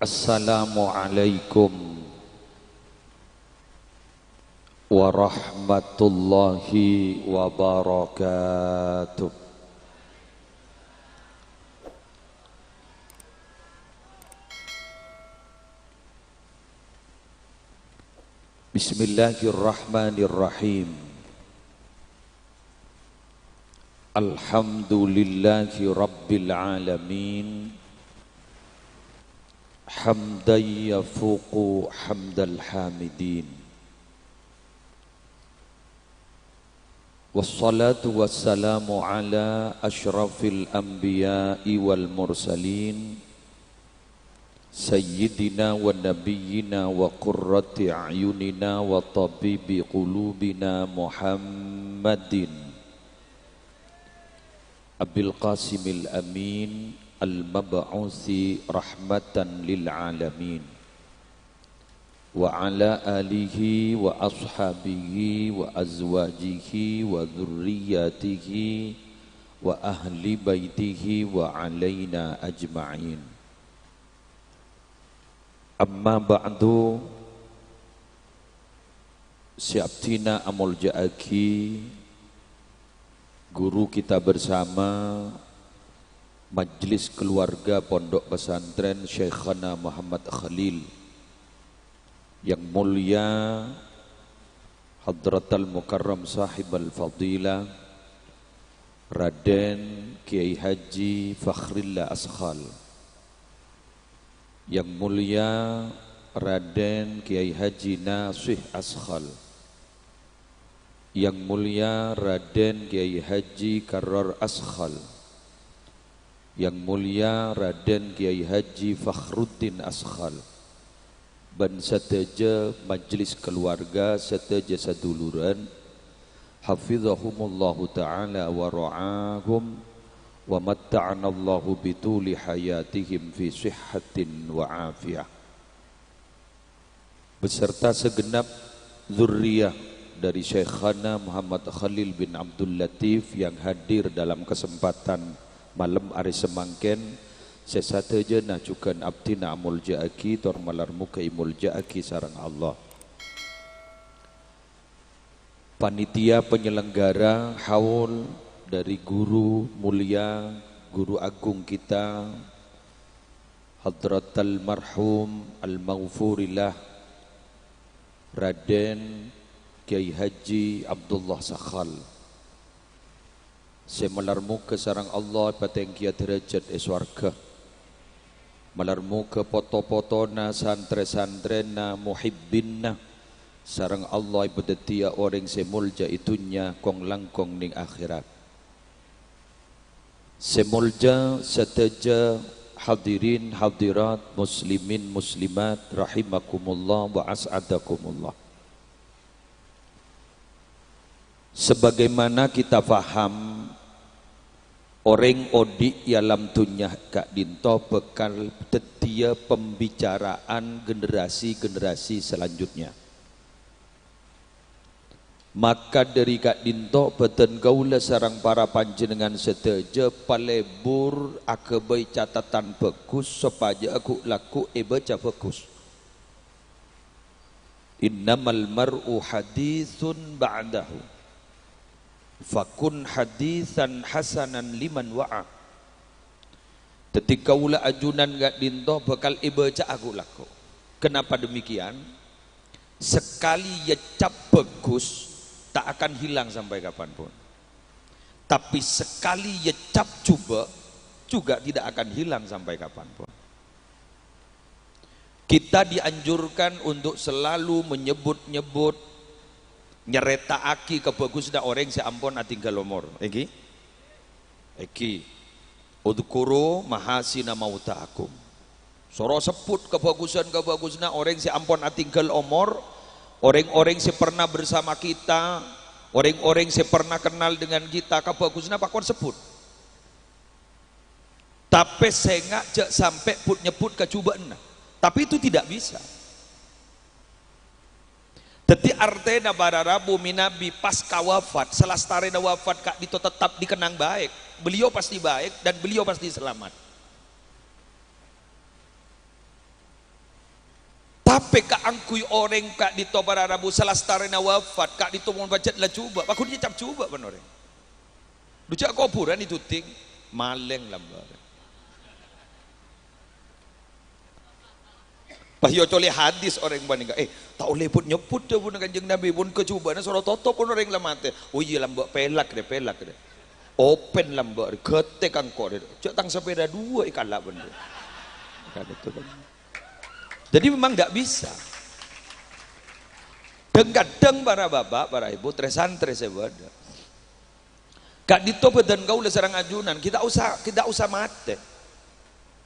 Assalamualaikum warahmatullahi wabarakatuh. Bismillahirrahmanirrahim. Alhamdulillahi rabbil alamin. Hamdan yafuqu hamdal hamidin. Wassalatu wassalamu ala ashrafil anbiya'i wal mursalin Sayyidina wa nabiyyina wa qurrati a'yunina wa tabibi qulubina Muhammadin Abil Qasimil Amin al-mab'uthi rahmatan lil alamin wa ala alihi wa ashabihi wa azwajihi wa dhurriyyatihi wa ahli baitihi wa alaina ajma'in. Amma ba'du, Syabtina Amul Ja'aki, guru kita bersama Majlis Keluarga Pondok Pesantren Syekhana Muhammad Khalil, yang mulia Hadratal Mukarram Sahibal Fadilah Raden Kiai Haji Fakhrillah Askhal, yang mulia Raden Kiai Haji Nasih Askhal, yang mulia Raden Kiai Haji Karrar Askhal, yang mulia Raden Kiai Haji Fakhruddin Askhal, dan seteja majlis keluarga, seteja seduluran, hafizahumullahu ta'ala wa ra'ahum wa matta'anallahu bituli hayatihim fi sihhatin wa afiyah, beserta segenap zurriyah dari Syekhana Muhammad Khalil bin Abdul Latif yang hadir dalam kesempatan malam hari semangken. Sesateja nacukan abdina amul ja'aki tor malar muka imul ja'aki sarang Allah. Panitia penyelenggara haul dari guru mulia, guru agung kita Hadratal marhum al-maghfurillah Raden Kiai Haji Abdullah Sakhal. Semalarmu ke sarang Allah patengkia derajat eswarga, malarmu ke poto-potona santre-santrena muhibbinna sarang Allah ibadetia orang semulja itunya kong langkong ning akhirat. Semulja seteja hadirin hadirat muslimin muslimat rahimakumullah wa as'adakumullah. Sebagaimana kita faham, orang odi yalam dunya kak dinto bekal tetia pembicaraan generasi-generasi selanjutnya. Maka dari kak dinto beten gaula sarang para panjenengan seteja palebur akebai catatan bagus supaya aku laku baca bagus. Innamal mar'u hadithun ba'dahu fakun hadisan hasanan liman wa'a. Ketika ula ajunan gak dinto bakal ibaca aku laku. Kenapa demikian? Sekali ya cap bagus tak akan hilang sampai kapanpun. Tapi sekali ya cap coba juga tidak akan hilang sampai kapanpun. Kita dianjurkan untuk selalu menyebut-nyebut nyereta aki kebagusna orang seampun atinggal umur. Eki udhkuru mahasina mauta'akum. Soro sebut kebagusan-kebagusna orang seampun atinggal umur, orang-orang yang pernah bersama kita, orang-orang yang pernah kenal dengan kita, kebagusna pakon sebut. Tapi saya ngajak sampai put nyebut kecubaan. Tapi itu tidak bisa. Jadi artinya pada Rabu minabi pasca wafat, selastarena wafat kak dito tetap dikenang baik. Beliau pasti baik dan beliau pasti selamat. Tapi kak angkui orang kak dito para rabu salastarina wafat kak dito mau baca lah cuba aku dia cap cuba kan orang ducak kuburan itu ting maleng lambar Pahyo coli hadis orang banding tak boleh pun nyebut dah pun kanjeng Nabi pun kecubaan suara toto pun orang lamate oh iya lambak pelak deh open lambak ketek angkor deh cak tang sepeda dua ikalak benda kan itu kan jadi memang tidak bisa dan kadang para bapak para ibu tresantri sebada kak dito dan kau serang ajunan kita usah mati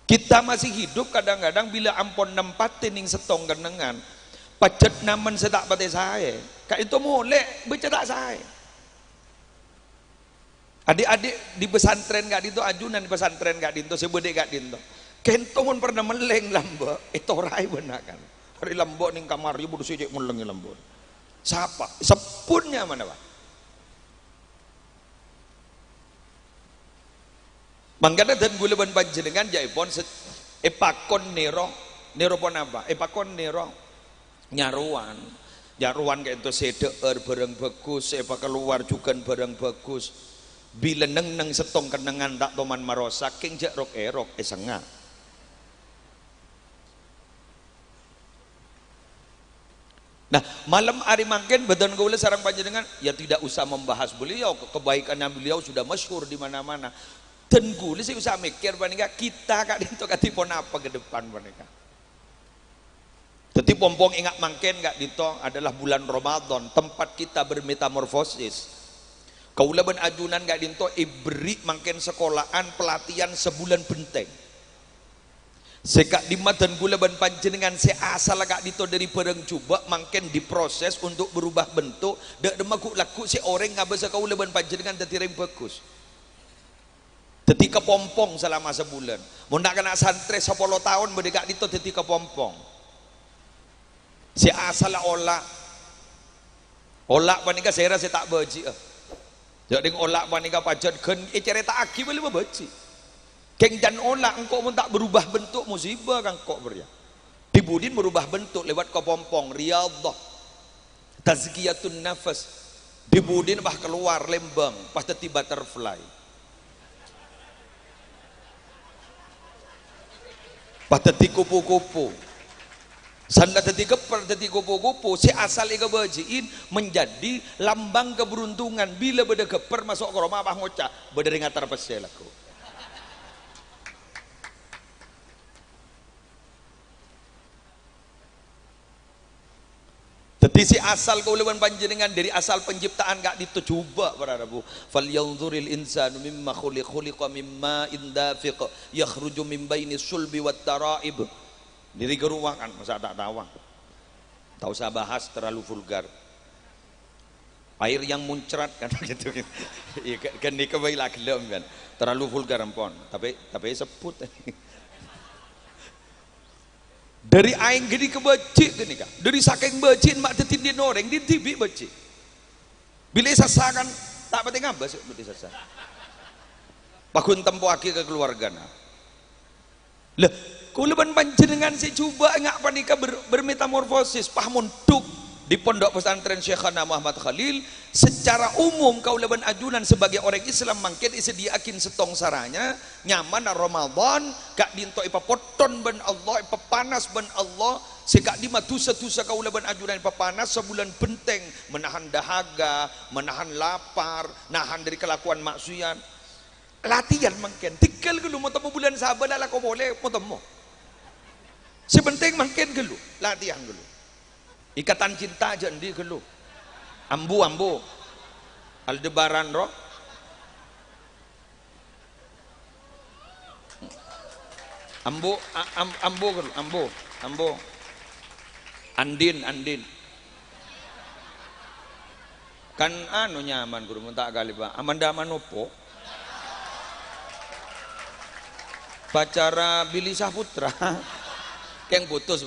kita masih hidup kadang-kadang bila ampun nempatin ning setong kenengan pacet naman setak pate saya kak itu mulai bercetak saya adik-adik di pesantren kak dito ajunan di pesantren kak dito sebede kak dito kento pun pernah meleng lambok itu rai benar kan hari lambok ning kamar ibu sejak melengi lambok siapa sepunnya mana pak mangkana dan gula ban panjenengan jaipon epakon nero pon apa epakon nero nyaruan kayak itu sedeur barang bagus epa keluar juga barang bagus bila neng setong kenangan tak toman marosak king jak rok erok esengah nah malam hari mangken badan gaula sarang panjenengan ya tidak usah membahas beliau kebaikannya beliau sudah masyhur di mana-mana dan gula sih usah mikir panika kita kak dito katipon apa ke depan panika jadi pompong ingat mangken kak dito adalah bulan Ramadan tempat kita bermetamorfosis kaula ben ajunan kak dito ibri mangken sekolahan pelatihan sebulan benteng sekak di dan gula ban panjenengan se asal kak dito dari bareng coba mangken diproses untuk berubah bentuk dak demaku laku si orang ngabasa kaula ban panjenengan dadi reng bagus dadi kepompong selama sebulan mun nak kena santri 10 tahun berdekak dito dadi kepompong si asal olak panika saya rasa tak baji jadi olak panika pajan gen cerita aki boleh baji keng dan olak engkau pun tak berubah bentuk musibah kang kok beria dibudin berubah bentuk lewat kepompong riyadhah tazkiyatun nafas dibudin bah keluar lembang pas dadi butterfly pas dadi kupu-kupu sanda dadi keper dadi kupu-kupu si asal ika bajiin menjadi lambang keberuntungan bila beda keper masuk ke rumah bah ngocak beda ngatar pesel aku jadi si asal kauliban panjenengan dari asal penciptaan gak ditucoba para rabu falyanzuril insanu mimma khuliqa mimma indafiq yakhruju min baini sulbi wat taraib diri geruwakan masa tak tawang tak usah bahas terlalu vulgar air yang muncrat kan gitu kan ini kebaiklah gelem kan terlalu vulgar ampun tapi sebut dari aing gede ke becik gini kak dari saking becik mak tetin dia noreng di tibi becik bila sasakan tak penting apa sih bila sasa pakun tempo aki ke keluarga nah lah kuluban panjenengan si coba ngak panika bermetamorfosis pahamun duk di pondok pesantren Syekhana Muhammad Khalil secara umum kaulaban ajunan sebagai orang Islam mangkin disediakan setong saranya nyaman Ramadan kak dinto ipa poton ben Allah ipa panas ben Allah sekak di matusa-tusa kaulaban ajunan ipa panas sebulan benteng menahan dahaga menahan lapar nahan dari kelakuan maksiat latihan mangkin tinggal gelu mau temu bulan sabar lah kau boleh mau temu sebenting mangkin gelu latihan gelu ikatan cinta aja di gelu ambu Aldebaran roh ambu gelu ambu Andin kan anu nyaman guru tak kali pak Amanda Manopo pacara Billy Saputra yang putus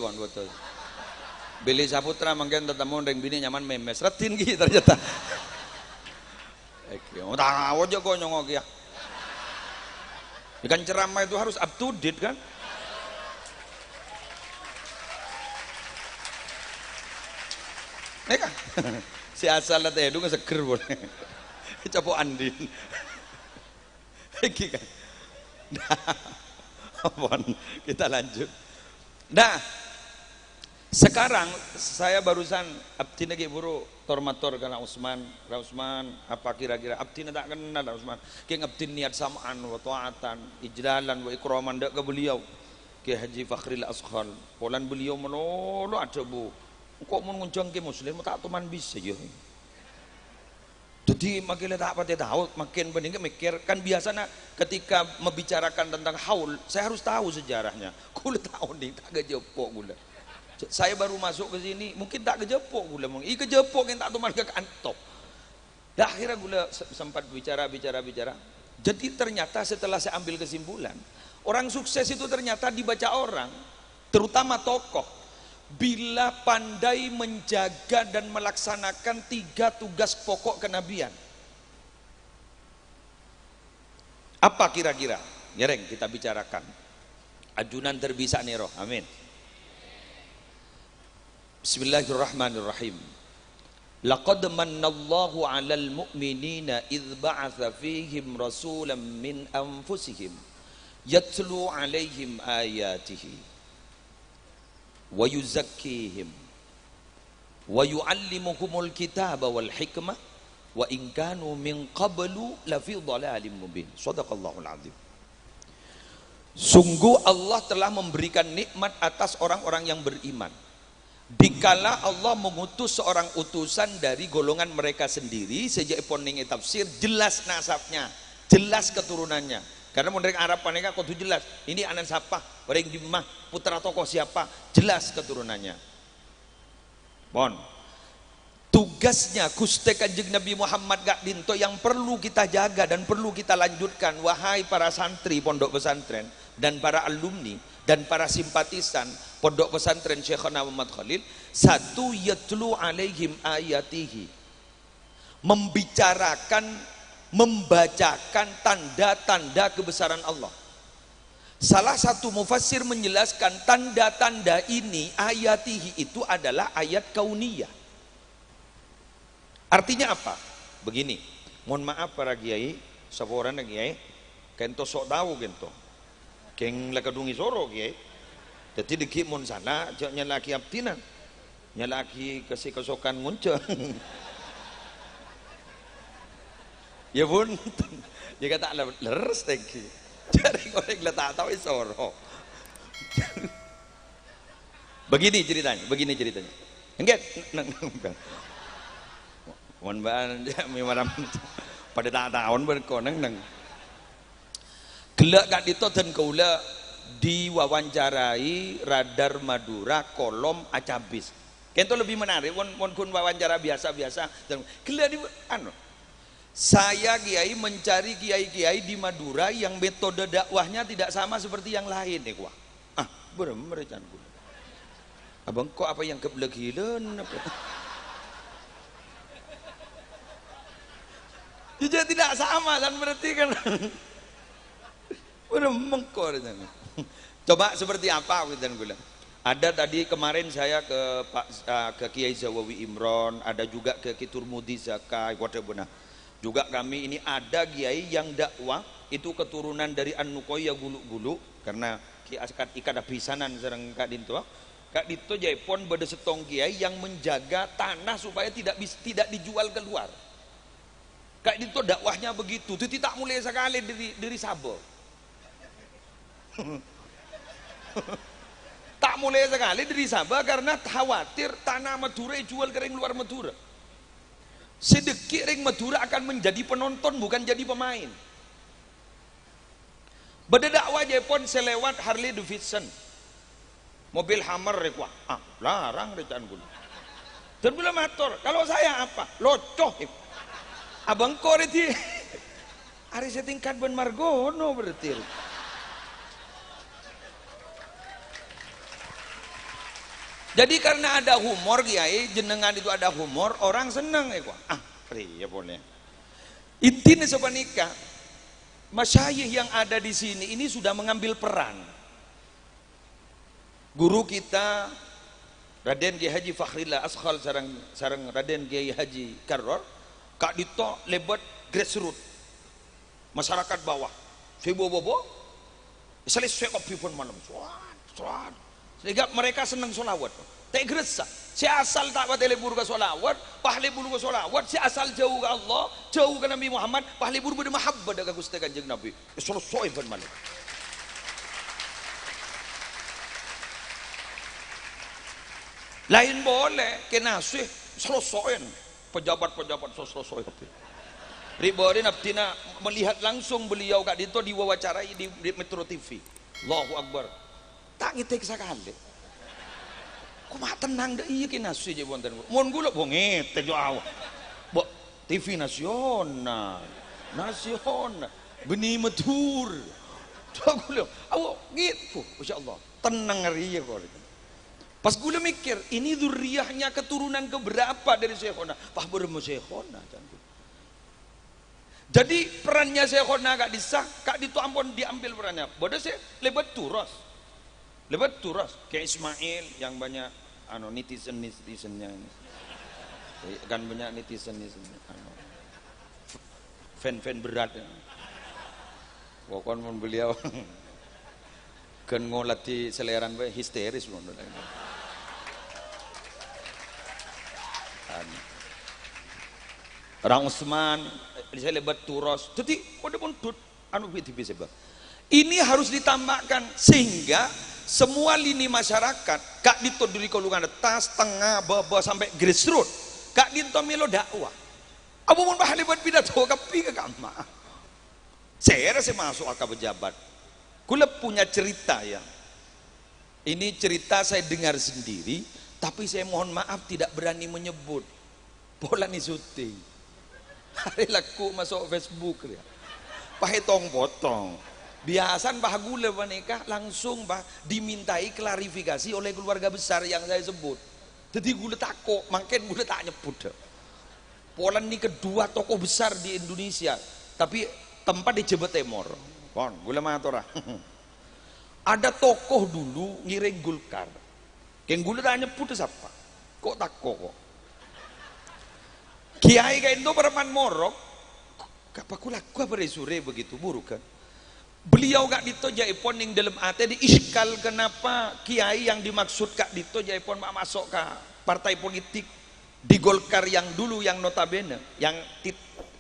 Billy Saputra mungkin tetemu dengan bini nyaman memes retin gitu ternyata tak tahu aja kok nyongok ya ikan ceramah itu harus up to date kan Si asal teh itu seger boleh. Coba andin. Iki kan. Nah, kita lanjut. Nah, sekarang saya barusan abdi lagi buru tormator karena Usman apa kira-kira abdi tak kenal Usman. Ki abdi niat samaan wa taatan, ijlalan wa ikraman dak ke beliau. Ki Haji Fakhril Askhal. Polan beliau menolo ada bu. Kok mau nguncang ke muslim tak tuman bisa ya. Jadi makin tak apa tahu, makin bening mikir kan biasanya ketika membicarakan tentang haul, saya harus tahu sejarahnya. Kula tahu nih tak kejepok gula. Saya baru masuk ke sini, mungkin tak kejepok gula. I kejepok yang tak tuman ke kantong. Dah akhirnya gula sempat bicara. Jadi ternyata setelah saya ambil kesimpulan, orang sukses itu ternyata dibaca orang, terutama tokoh. Bila pandai menjaga dan melaksanakan 3 tugas pokok kenabian. Apa kira-kira? Nyereng kita bicarakan. Ajunan terbisa nero. Amin. Bismillahirrahmanirrahim. Laqad mannallahu 'alal mu'minina idz ba'atsa fihim rasulan min anfusihim yatlu 'alaihim ayatihi wa yuzakkihim wa yu'allimuhumul kitaba wal hikmah wa in kanu min qablu lafi dhalalim mubin. Shadaqallahul azim. Sungguh Allah telah memberikan nikmat atas orang-orang yang beriman dikala Allah mengutus seorang utusan dari golongan mereka sendiri. Sejak poning tafsir jelas nasabnya, jelas keturunannya. Karena mereka Arab mereka kudu jelas. Ini anak siapa? Orang di mah putra tokoh siapa? Jelas keturunannya. Bon. Tugasnya Gusti Kanjeng Nabi Muhammad gak dinto yang perlu kita jaga dan perlu kita lanjutkan, wahai para santri pondok pesantren dan para alumni dan para simpatisan pondok pesantren Syekhana Muhammad Khalil. Satu, yatlu alaihim ayatihi, membicarakan, membacakan tanda-tanda kebesaran Allah. Salah satu mufassir menjelaskan tanda-tanda ini, ayatihi itu adalah ayat kauniyah. Artinya apa? Begini, mohon maaf para kiai, saporan kiai, kento sok tahu kento, keng lakadungi soro kiai. Jadi deki mon sana, joknya laki abdinan, nyalaki kesokan ngunceng. Ya pun, dia kata leres teki, cari orang letak tahu soro. Begini ceritanya. Enggak, mohon ban mimaram pada tak tahun berkoneng neng. Gelak kat dito dan kaula diwawancarai Radar Madura kolom Acabis. Kento lebih menarik, mon kun wawancara biasa-biasa. Gelak di anu. Saya kiai mencari kiai-kiai di Madura yang metode dakwahnya tidak sama seperti yang lain nih gua. Ah, bener can gua. Abang kok apa yang kebelegilen apa? Jadi tidak sama dan berarti kan bener mengkor. Coba seperti apa dan gula. Ada tadi kemarin saya ke Kiai Zawawi Imron, ada juga ke Kiturmudi Zakai, wadah benar. Juga kami ini ada kiai yang dakwah itu keturunan dari An-Nukoya gulu-gulu karena ikat abisanan sereng Kak Dinto. Kak Dinto Jaipon beda setong kiai yang menjaga tanah supaya tidak dijual keluar. Kak Dinto dakwahnya begitu, itu tak mulai sekali dari Sabo. Tak mulai sekali dari Sabah karena khawatir tanah Madura jual kering luar Madura. Sedikit ring Madura akan menjadi penonton bukan jadi pemain. Beda dakwah Jepon selewat Harley Davidson, mobil Hammer rekwa, larang recan gula. Dan gula motor. Kalau saya apa? Locoh. Abang kore di hari setingkat Ben Margono berarti. Jadi karena ada humor kiai, jenengan itu ada humor, orang seneng ya kok. Ya boleh. Intinya sepanika, masyayikh yang ada di sini ini sudah mengambil peran. Guru kita Raden Kiai Haji Fakhrillah Askhal sareng Raden Kiai Haji Karor kak dito lebat grassroots masyarakat bawah sebo bobo selesai kopi pun malam soat sehingga mereka senang solawat tak gerasa si asal tak buat lebur ke solawat pahli bulu ke solawat si asal jauh ke Allah jauh ke Nabi Muhammad pahli bulu bermahabbah dengan Gusti Kanjeng Nabi selesai pun malam lain boleh kena sih selesai pejabat-pejabat selesai kopi Ribori Nabtina melihat langsung beliau kak dito diwawancarai di Metro TV. Allahu Akbar. Tak ngitek sekali. Kok mak tenang deh iya kena sih je wonten. Mun kula bo ngitek yo awak. Bo TV nasional. Nasional. Beni metur. Tak kula awak gitu. Masyaallah. Tenang riya kok. Pas kula mikir, ini zuriyahnya keturunan keberapa dari Syekhona? Pah bermo Syekhona cantik. Jadi perannya Syekhona kak disah, kak itu ampun diambil perannya. Bodoh sih lebat turas kayak Ismail yang banyak netizennya ini. Kan banyak netizen fan berat ya. Pokoknya pun beliau kan ngolati seleran be histeris loh. Orang Usman saya lebat turos jadi kode pun tut bisa ini harus ditambahkan sehingga semua lini masyarakat kak dito dari kolongan atas tengah bawah sampai grassroots kak dito melo dakwah abu mun bah lebat pidato kapi ke kama saya rasa masuk akal pejabat kula punya cerita ya ini cerita saya dengar sendiri tapi saya mohon maaf tidak berani menyebut bola nih syuting hari laku masuk Facebook dia pakai tong potong biasan bah gula nikah langsung bah dimintai klarifikasi oleh keluarga besar yang saya sebut jadi gula takut makin gula tak nyebut Polan ini kedua tokoh besar di Indonesia tapi tempat di Jebet Timur kon gula matora ada tokoh dulu ngiring Gulkar yang gula tak nyebut siapa kok takut kok Kiai kain itu perempuan morok apa beresure begitu buruk kan beliau kak dito jaipon yang dalam ate diiskal kenapa kiai yang dimaksud kak dito jaipon masuk ke partai politik di Golkar yang dulu yang notabene yang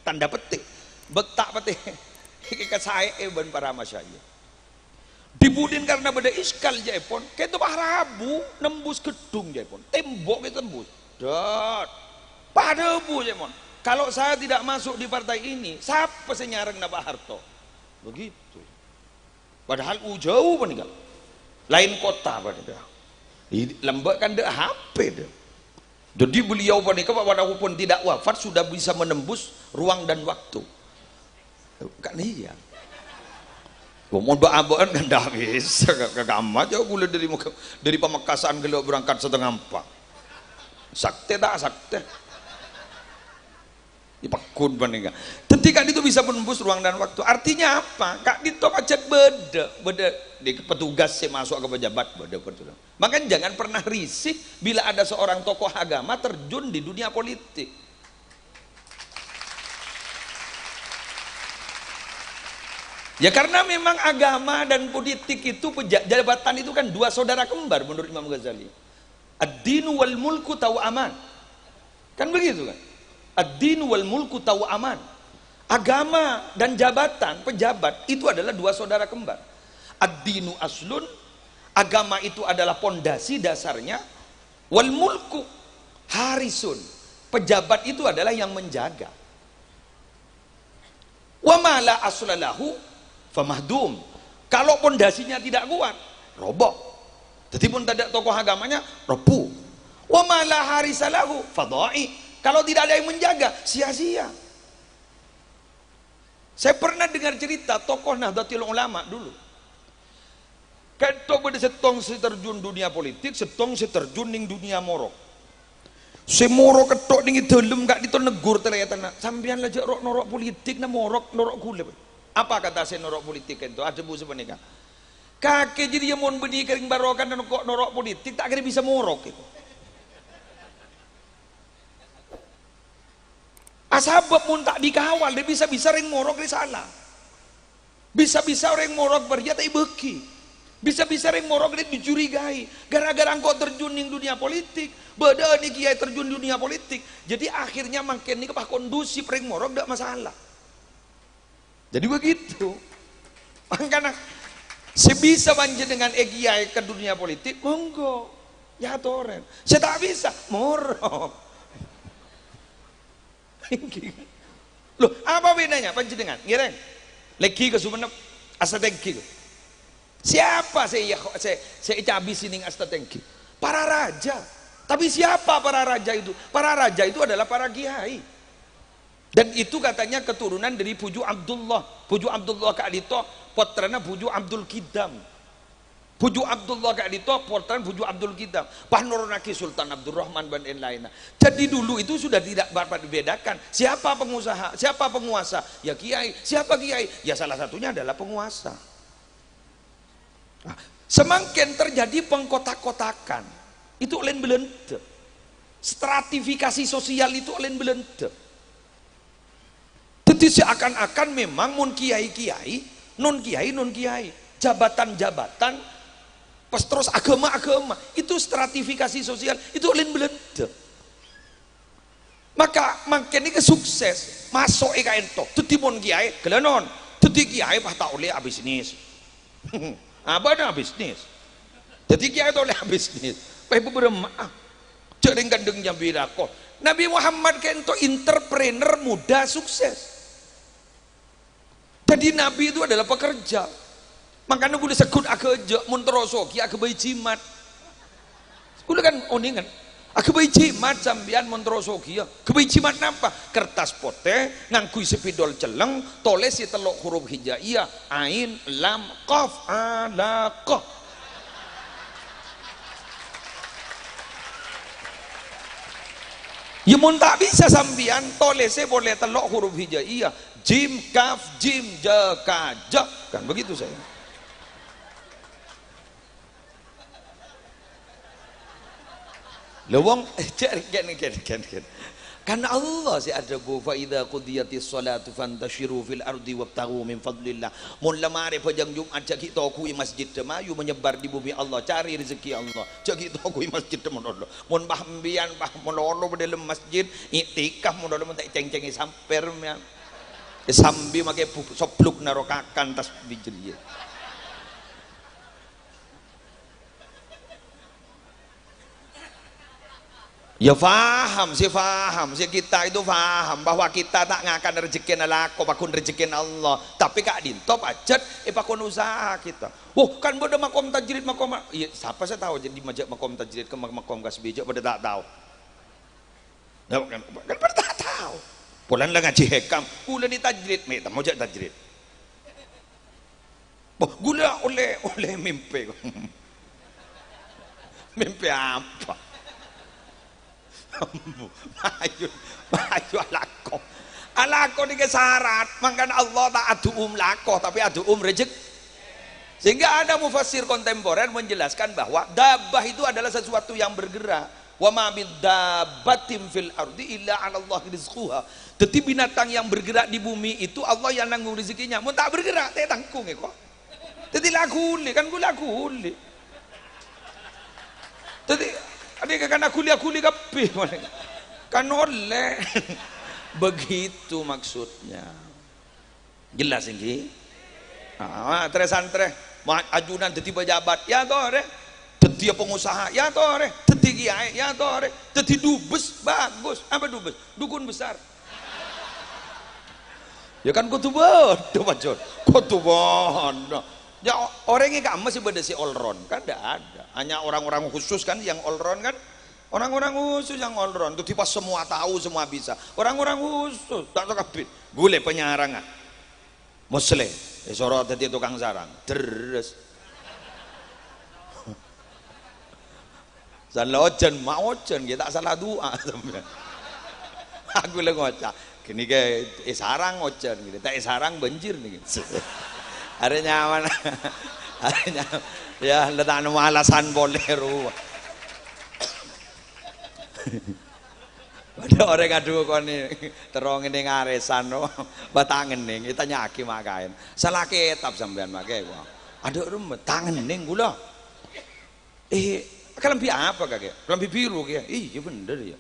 tanda petik betak petik ke saya ban para masyayikh dibudin karena beda iskal jaipon kayak itu Rabu nembus gedung jaipon tembok itu tembus dot pada bu Jemon kalau saya tidak masuk di partai ini siapa saya nyareng Pak Harto begitu padahal jauh meninggal lain kota pada lembek kan dek HP deh jadi beliau panika walaupun tidak wafat sudah bisa menembus ruang dan waktu kan iya mau doa-doaan kan dah bisa ke kamar jauh gula dari Pamekasan kalau berangkat setengah 4 sakte tak sakte dipakun panika ketika itu bisa menembus ruang dan waktu artinya apa kak dito pacet beda di petugas saya masuk ke pejabat beda makanya jangan pernah risih bila ada seorang tokoh agama terjun di dunia politik ya karena memang agama dan politik itu jabatan itu kan dua saudara kembar menurut Imam Ghazali ad-dinu wal mulku tawaman kan begitu kan ad-din wal mulku tawaman agama dan jabatan pejabat itu adalah dua saudara kembar ad-dinu aslun agama itu adalah pondasi dasarnya wal mulku harisun pejabat itu adalah yang menjaga wa ma la aslalahu famahdum kalau pondasinya tidak kuat roboh jadi pun tidak tokoh agamanya roboh wa ma la harisalahu fadha'i kalau tidak ada yang menjaga sia-sia saya pernah dengar cerita tokoh Nahdlatul Ulama dulu ketok pada setong terjun dunia politik setong terjun ning dunia morok semoro ketok ning dalam gak ditenegur ternyata sampean aja norok politik na morok gula apa kata saya norok politik itu ada bu sebenarnya kakek jadi yang mau benih kering barokan dan kok norok politik tak kira bisa morok itu Asabab mun tak dikawal, dia bisa-bisa ring morok dia salah. Bisa-bisa orang morok berjata ibeki. Bisa-bisa ring morok dia dicurigai. Gara-gara engkau terjun di dunia politik, beda nih kiai terjun di dunia politik. Jadi akhirnya makin nih kepah kondusif ring morok tidak masalah. Jadi begitu. Makanya sebisa banjir dengan kiai ke dunia politik, monggo. Ya toren. Saya tak bisa, morok. Loh, apa bedanya panjenengan? Ngira lagi ke Sumenep asta tengki. Siapa saya habis ini asta tengki? Para raja. Tapi siapa para raja itu? Para raja itu adalah para kiai. Dan itu katanya keturunan dari Puju Abdullah. Puju Abdullah Kak Dito, putrana Puju Abdul Kidam. Puju Abdullah Kak Dito, putrana Puju Abdul Kidam. Pahnurunaki Sultan Abdurrahman dan lain-lain. Jadi dulu itu sudah tidak dapat dibedakan. Siapa pengusaha, siapa penguasa? Ya kiai. Siapa kiai? Ya salah satunya adalah penguasa. Nah, semakin terjadi pengkotak-kotakan, itu lain belente. Stratifikasi sosial itu lain belente. Jadi seakan-akan memang mun kiai-kiai, non kiai, jabatan-jabatan, pas terus agama-agama, itu stratifikasi sosial, itu lain belente. Maka makin ini sukses, masuk ento, tuti mon kiai, kelenon, tuti kiai pah tak oleh bisnis. Apa ada bisnis? Jadi kiai tak oleh bisnis. Pah ibu bermaaf, cering gandeng jambirako. Nabi Muhammad kento entrepreneur muda sukses. Jadi Nabi itu adalah pekerja. Makanya gue disebut akeja munteroso kia kebayi jimat. Gue kan oningan. Kebayi jimat sambian munteroso kia. Kebayi jimat napa? Kertas pote ngangkui sepidol celeng, tolesi telok huruf hijaiyah, ain, lam, qaf, alaqah. Ya mun tak bisa sambian tolese boleh telok huruf hijaiyah, jim, kaf, jim, ja, ka, ja. Kan begitu saya. Lewong kan karena Allah sih ada bu fa idza qudiyatis salatu fantashiru fil ardi wabtaghu min fadlillah. Mun lamare pajang Jumat caki to kui masjid mayu menyebar di bumi Allah cari rezeki Allah. Caki to kui masjid monodo. Mun bahmbian bah monodo dalam masjid iktikaf monodo tak ceng-cengi samper sambi make sopluk narokakan tas bijil. Ya faham sih kita itu faham bahwa kita tak ngakan rezeki nalako pakun rezeki Allah. Tapi kak dinto pacet pakun usaha kita. Oh kan bodoh makom tajrid makom. Iya siapa saya tahu jadi majak makom tajrid ke makom kasbijak pada tak tahu. Kan pada tak tahu. Pulang lah ngaji hekam, gula di tajrid, me tak mau jak tajrid. Oh gula oleh mimpi. Mimpi apa? Maju alako ini syarat. Makanya Allah tak adu lako tapi adu rezeki. Sehingga ada mufassir kontemporer menjelaskan bahwa dabah itu adalah sesuatu yang bergerak. Wa ma min dabbatin fil ardi illa 'ala Allah rizquha. Jadi binatang yang bergerak di bumi itu Allah yang nanggung rezekinya. Mun tak bergerak teh tanggung kok. Jadi laguli kan gue laguli. Jadi adik kan aku lihat kabeh kan oleh begitu maksudnya jelas ini santre ajunan jadi pejabat ya tore jadi pengusaha ya tore jadi kiai ya tore jadi dubes bagus apa dubes dukun besar ya kan kutu bodoh macam kutu bodoh ya orangnya kamu masih beda si all round kan tidak ada hanya orang-orang khusus kan yang all round kan orang-orang khusus yang all round itu tipe semua tahu semua bisa orang-orang khusus tak tahu kapit gule penyarangan muslim sorot tadi tukang sarang terus salah ojen mau ojen kita salah doa aku lagi ngocak gini ke sarang ojen gitu tak sarang banjir nih ada nyaman ya letak alasan boleh ruang Ada orang aduh koni terong ini ngaresan no batangen ning kita nyaki makain salah ketap sampean makai gua ada orang tangan ning gula kelambi apa kakek kelambi biru kakek iya bener ya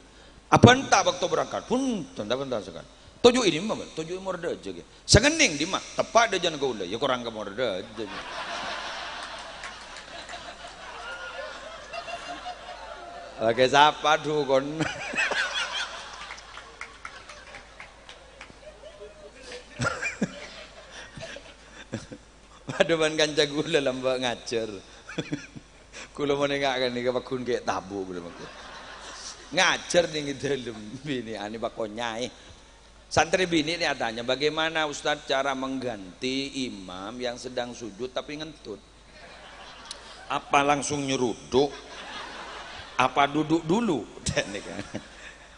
apa entah waktu berangkat pun bentar sekali tujuh ini mah tujuh morde aja gitu sengening di mah tepat dia jangan gula ya kurang ke morde aja oke siapa dukun Aduh man kanca gula lambak ngajar. Kula mau nengakan nih kapakun kayak tabu kula maku. Ngajar nih dalam bini ani bakonyai. Santri bini ini adanya bagaimana Ustadz cara mengganti imam yang sedang sujud tapi ngentut. Apa langsung nyeruduk? Apa duduk dulu?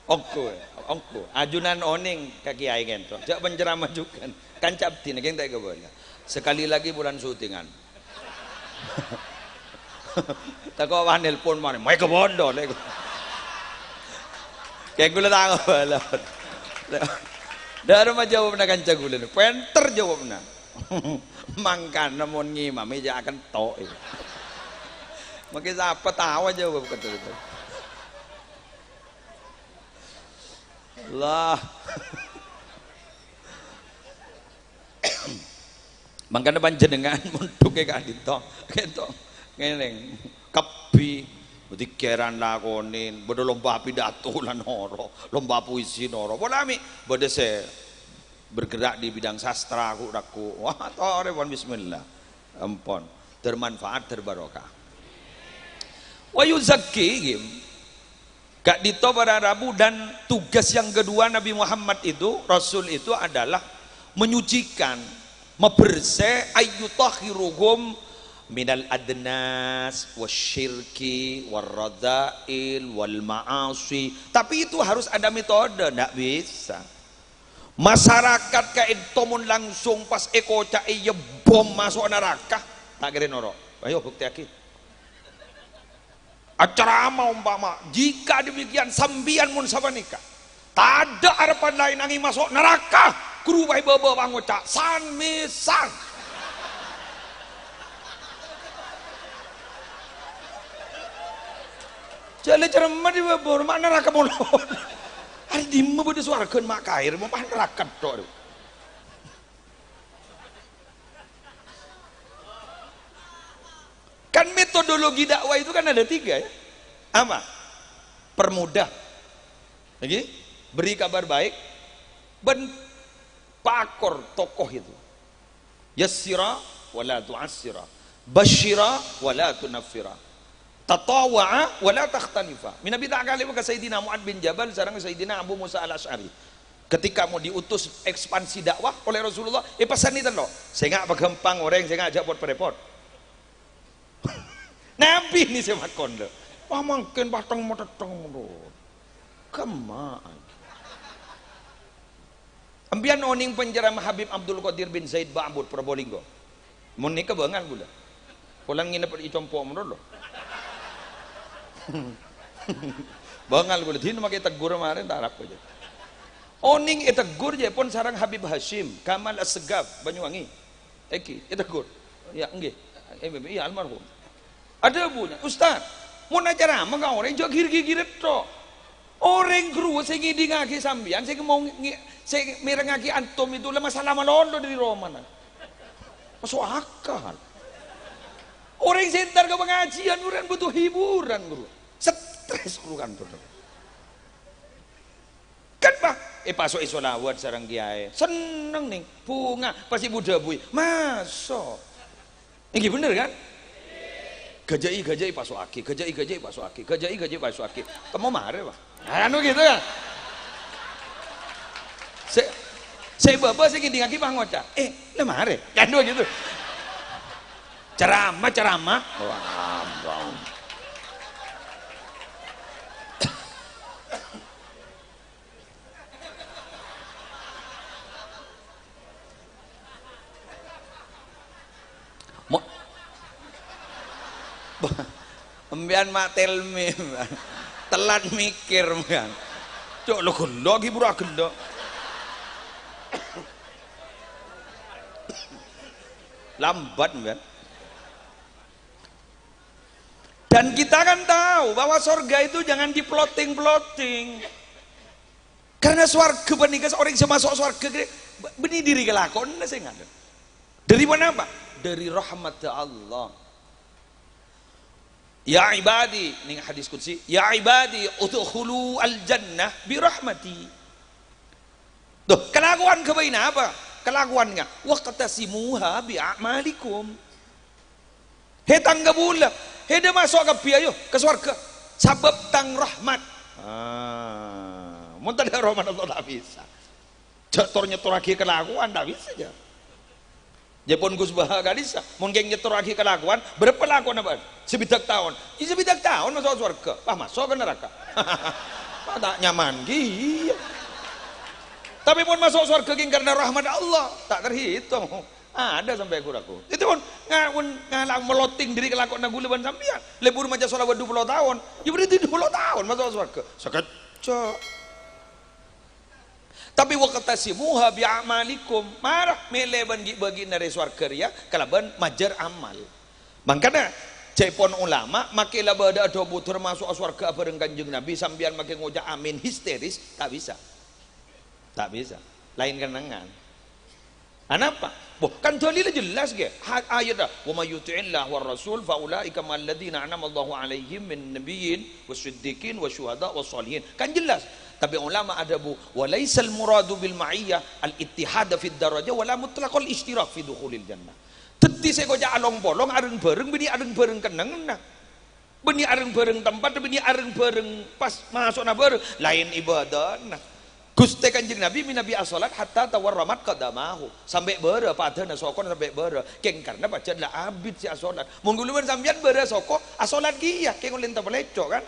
Ongko. Ajunan oning kaki kiai kento. Jak penceramah juga. Kan captin yang tak boleh. Sekali lagi bulan syutingan. Tak kau wanel pun mana, mai ke bodoh lego. Kayak gula tangan balot. Dah rumah jawab nak kanca gula ni, penter jawab nak. Mangkan namun ngimam meja akan tok. Makin siapa tahu jawab kata itu. Lah. Mangkana panjenengan muntuk ke kadito ngene kepi dikeran lakonin bodo lomba pidato lan horo lomba puisi noro bolami bodo se bergerak di bidang sastra aku wah tore bismillah ampun bermanfaat terbarokah wa yuzakkihim Kak Dito pada Rabu dan tugas yang kedua Nabi Muhammad itu Rasul itu adalah menyucikan membersih ayyutahhiruhum minal adnas wasyirki warradhail wal ma'asi tapi itu harus ada metode ndak bisa masyarakat kayak tomun langsung pas cak iya bom masuk neraka tak kira noro ayo bukti aki acara umpama jika demikian sambian mun sabanika tak ada harapan lain angin masuk neraka kurubah baba pangocak san misan jale cermat di baba mana neraka mulon hari dimma bode suarakeun mak kair mau pan neraka tok kan metodologi dakwah itu kan ada 3 ya apa permudah lagi beri kabar baik pakor tokoh itu yassira wala tu'assira basyira wala tunaffira tatawa'a wala takhtalifa Nabi ta'ala ke Sayyidina Mu'ad bin Jabal sareng Sayyidina Abu Musa al-Asy'ari ketika mau diutus ekspansi dakwah oleh Rasulullah pesan itu loh saya nggak pagempang orang saya nggak ajak buat perepot Nabi ini saya makon loh wah mungkin batang mau datang loh kemaan Ambian oning penceramah Habib Abdul Qadir bin Zaid Ba'bud Probolinggo. Mun nikah bangan gula. Pulang nginep di Compo menurut lo. Bangal gula din make tegur kemarin tak harap aja. Oning tegur je pun sarang Habib Hashim Kamal As-Segaf Banyuwangi. Eki tegur. Ya nggih. Iya almarhum. Ada punya Ustaz. Mun acara mah orang jog gir-gir tok. Orang guru saya ngidi ngaki sambian saya mau saya merengaki antum itu lah masalah malolo dari Roma masuk akal orang sentar ke pengajian orang butuh hiburan guru stres guru kan betul kan pak pasok isolawat sarang kiai seneng nih bunga pasti budak bui masuk ini bener kan gajai pasok aki gajai pasok aki kamu marah pak anu gitu ya saya bapak saya gini ngaki pangoca lemare kan dua gitu ceramah wah Embian mak telmi telat mikir kan Cok lo gelo iki pura gelo. Lambat kan. Dan kita kan tahu bahwa surga itu jangan diploting-ploting. Karena swarga benih orang yang masuk swarga benih diri kelakon saya nggak ada. Dari mana apa? Dari rahmat Allah. Ya ibadi, ini hadis qudsi, ya ibadi udkhulu al-jannah bi rahmati. Tuh, kelakuan kebaina apa? Kelakuannya waqtasimuha bi a'malikum. He tangga bula, he dia masuk ke biaya ke surga. Sabab tang rahmat. Mun tak ada rahmat Allah tak bisa. Jatuh nyetor lagi kelakuan tak bisa aja. Jepun Gus Baha gadisa, mungkin nyetor lagi kelakuan, berapa lakuan apa? Sebidak tahun, sebidak tahun masuk surga, masuk ke neraka. Tak nyaman, iya. Tapi pun masuk surga karena rahmat Allah, tak terhitung. Ada sampai aku. Itu pun ngalang meloting diri kelakuan nagu leban sampian. Lebur macam solawat 20 tahun, ya berarti 20 tahun masuk surga. Sekecok. Tapi waqtasimuha bi'amalikum marah meleban bagi dari swarga ya kalaban majar amal. Makanya cepon ulama makilah bada ada butur masuk swarga bareng Kanjeng Nabi sambian makin ngojak amin histeris tak bisa. Tak bisa. Lain kenangan. Kenapa? Kan dalilnya jelas ge. Ayat dah. Wa may yuti'illah war rasul fa ulaika mal ladzina an'ama Allahu 'alaihim min nabiyyin wasiddiqin wasyuhada wassalihin. Kan jelas. Tapi ulama ada bu, walaisal muradu bil ma'iyyah al ittihad fi darajah wala mutlaqal ishtirak fi dukhulil jannah. Teti saya goja along bolong areng bareng bini areng bareng keneng nah. Bini areng bareng tempat bini areng bareng pas masuk na bareng lain ibadah nah. Gusti Kanjeng Nabi minabi as-salat hatta tawarramat qadamahu sampai beure padana sokon sampai beure keng karena baca lah abid si as-salat mun guluan sampean beure soko as-salat kieu keng ulin ta pelecok kan.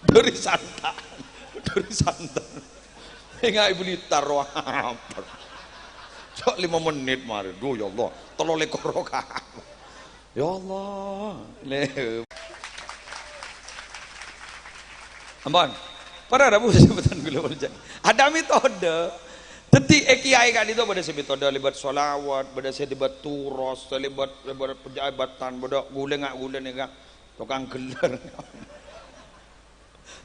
Dari santan enggak ibu ditaruh apa sok 5 menit mari duh ya Allah tolong lekor ya Allah ampun para rabu sebutan gula berjan ada metode teti kiai kan itu pada metode libat solawat pada libat turos libat pejabatan pada gula nggak gula nih kan tukang gelar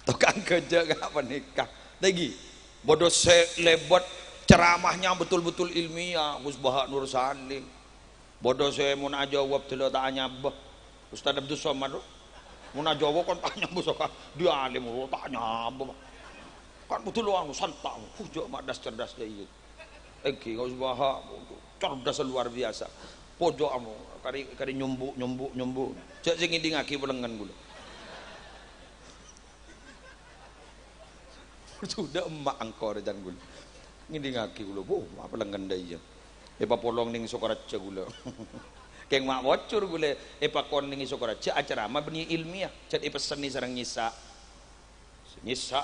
tukang kerja gak menikah lagi bodoh lebat ceramahnya betul-betul ilmiah Gus Baha Nur Salim bodoh saya mau najawab tidak tanya bah Ustaz Abdul Somad mau najawab kan tanya busok dia alim tanya bah kan betul orang santai hujung madas cerdas dia Gus Baha cerdas luar biasa pojok anu kari nyumbu cek sing ngiding aki pelengan gula sudah emak angkor dan gula ngiding aki gula apa lengan dia epa polong ning Sokaraja gula keng mak bocor gula epa kon ning Sokaraja acara mah benih ilmiah chat epa seni sareng nyisa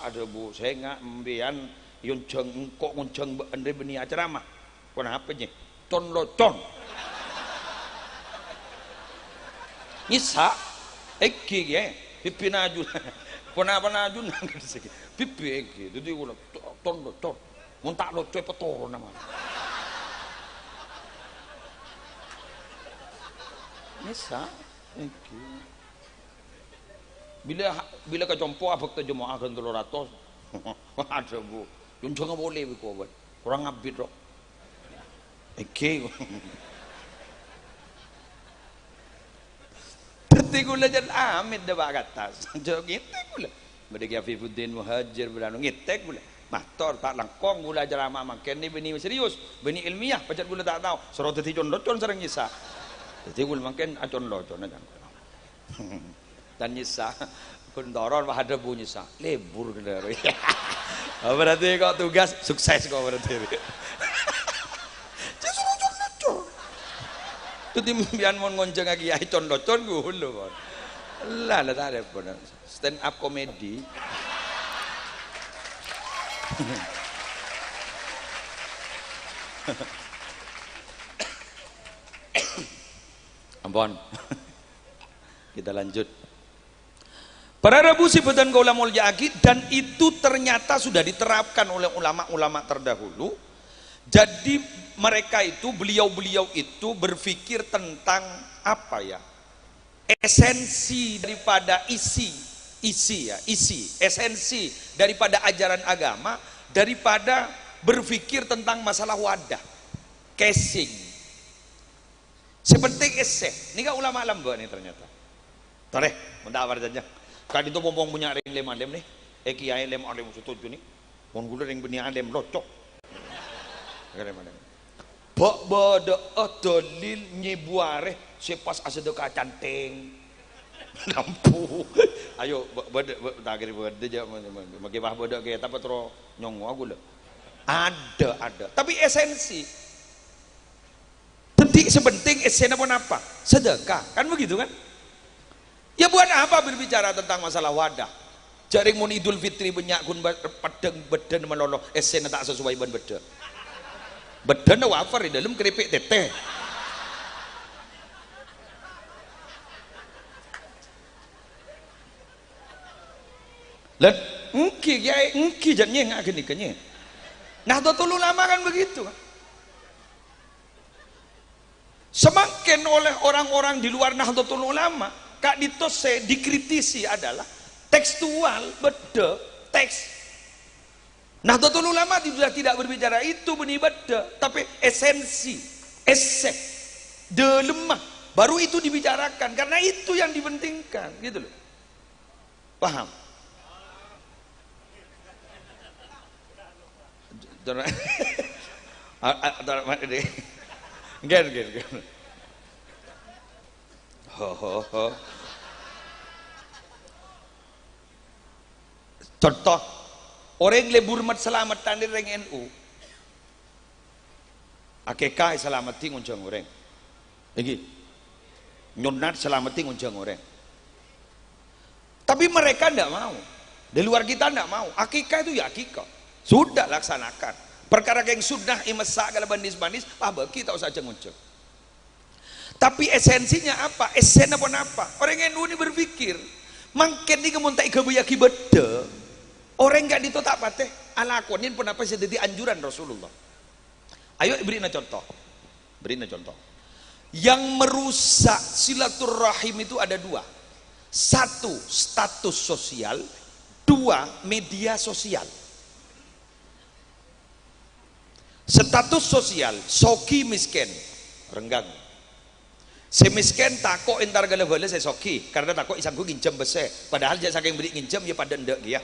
ada bu saya nggak membian yunceng kok ngunceng andre benih acara mah kenapa nya ton locon nyisa ekki ge pipinaju Pernah nang segi pipi gitu jadi gula ton mun tak lo coy petor nama nisa iki bila kecompo abek teh jemaah kan 300 ada bu yung jangan boleh ko buat kurang ngabit ro iki gula jan amit dah bagatas jog ngitek gula bade ki Afifuddin Muhajir beranu ngitek gula mator tak langkong gula jarama makan ni benih serius benih ilmiah pacat gula tak tahu sorot ti condocon sareng nyisa dadi gula makan acon locon aja dan nyisa pun doron ada bu nyisa lebur kendaro berarti kok tugas sukses kok berarti itu timbian mau ngonceng lagi ya condocon gulu kon lah tak ada pun stand up comedy ampun Kita lanjut. Para Rabu Sibatan Kaulamul Ya'aki, dan itu ternyata sudah diterapkan oleh ulama-ulama terdahulu. Jadi mereka itu, beliau-beliau itu berpikir tentang apa ya? Esensi daripada isi esensi daripada ajaran agama, daripada berpikir tentang masalah wadah, casing. Seperti eseh, ini kan ulama alam nih ternyata. Toleh, mendawar saja. Kan itu pompong punya lem nih, kiai lem setuju nih, mon gula ring benih lem locok. Bok bodo dalil nyebuare sepas asedeka canteng. Lampu. Ayo takir bode aja mage bah bodo ke apa tro nyongo aku lho. Ada. Tapi esensi. Detik sepenting esensi apa? Sedekah. Kan begitu kan? Ya buat apa berbicara tentang masalah wadah? Jaring mun Idul Fitri banyak kun padeng beden melolo esensi tak sesuai ban beden. Beden wafer di dalam keripik teteh. Lan engki jannya nggak gini kenye. Nah Nahdlatul Ulama kan begitu kan. Semakin oleh orang-orang di luar Nahdlatul Ulama Kak Ditose dikritisi adalah tekstual beda teks. Nahdlatul Ulama sudah tidak berbicara itu benih beda, tapi esensi, esek, delemah, baru itu dibicarakan karena itu yang dipentingkan, gitu loh. Paham? Contoh orang lebur mat selamat tadi reng NU akekah selamati nguncang orang lagi nyunat selamati nguncang orang, tapi mereka tidak mau, di luar kita tidak mau. Akikah itu ya akikah, sudah laksanakan perkara yang sudah imesak kalau bandis bagi kita usah nguncang. Tapi esensinya apa? Esen apa? Orang NU ini berpikir mungkin ini kemuntai kebuyaki beda orang nggak ditotak pateh alakonin pun apa sih jadi anjuran Rasulullah. Ayo berikan contoh. Yang merusak silaturahim itu ada dua. Satu, status sosial. Dua, media sosial. Status sosial, soki miskin, renggang. Si miskin takut entar gala bala saya soki karena takut isangku nginjem bese. Padahal jasa yang beri nginjem ya pada ndak dia.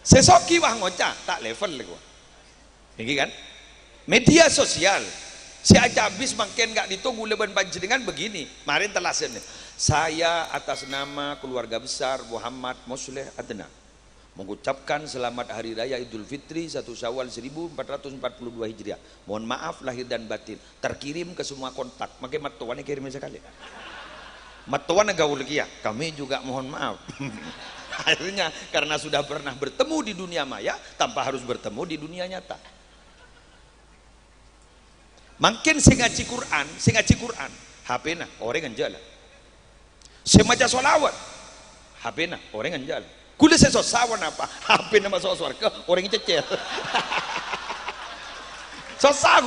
Sesoki wah ngocah tak level lagi. Ini kan media sosial. Si aja habis makin nggak ditunggu leban panjenengan begini. Kemarin telasen saya atas nama keluarga besar Muhammad Mosleh Adna mengucapkan selamat hari raya Idul Fitri 1 Syawal 1442 Hijriah. Mohon maaf lahir dan batin. Terkirim ke semua kontak. Makai matuan kirim sekali. Matuan gaul ya. Kami juga mohon maaf. Akhirnya karena sudah pernah bertemu di dunia maya tanpa harus bertemu di dunia nyata. Makin ngaji Quran, HP na orang anjala. Semaja solawat, HP na orang anjala. Kulit saya sosawan apa? HP na masuk surga, orang cecer. Sosa.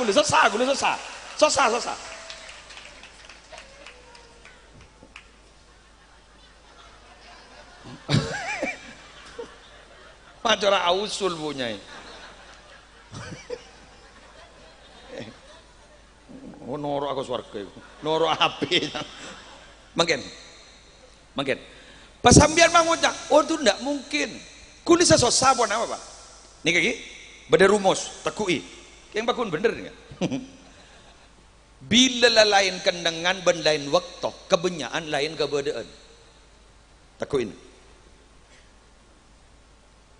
Macam ausul punya. Noro aku swarga itu. Noro api. Makin. Pas sambian mengucap, oh itu tidak mungkin. Kuni sesuatu sabon apa Pak? Nih kaki, beda rumus, tekui. Yang bakun bener nih. Bila lain kendengan ben lain waktu, kebenyaan lain kebedaan. Tekuin.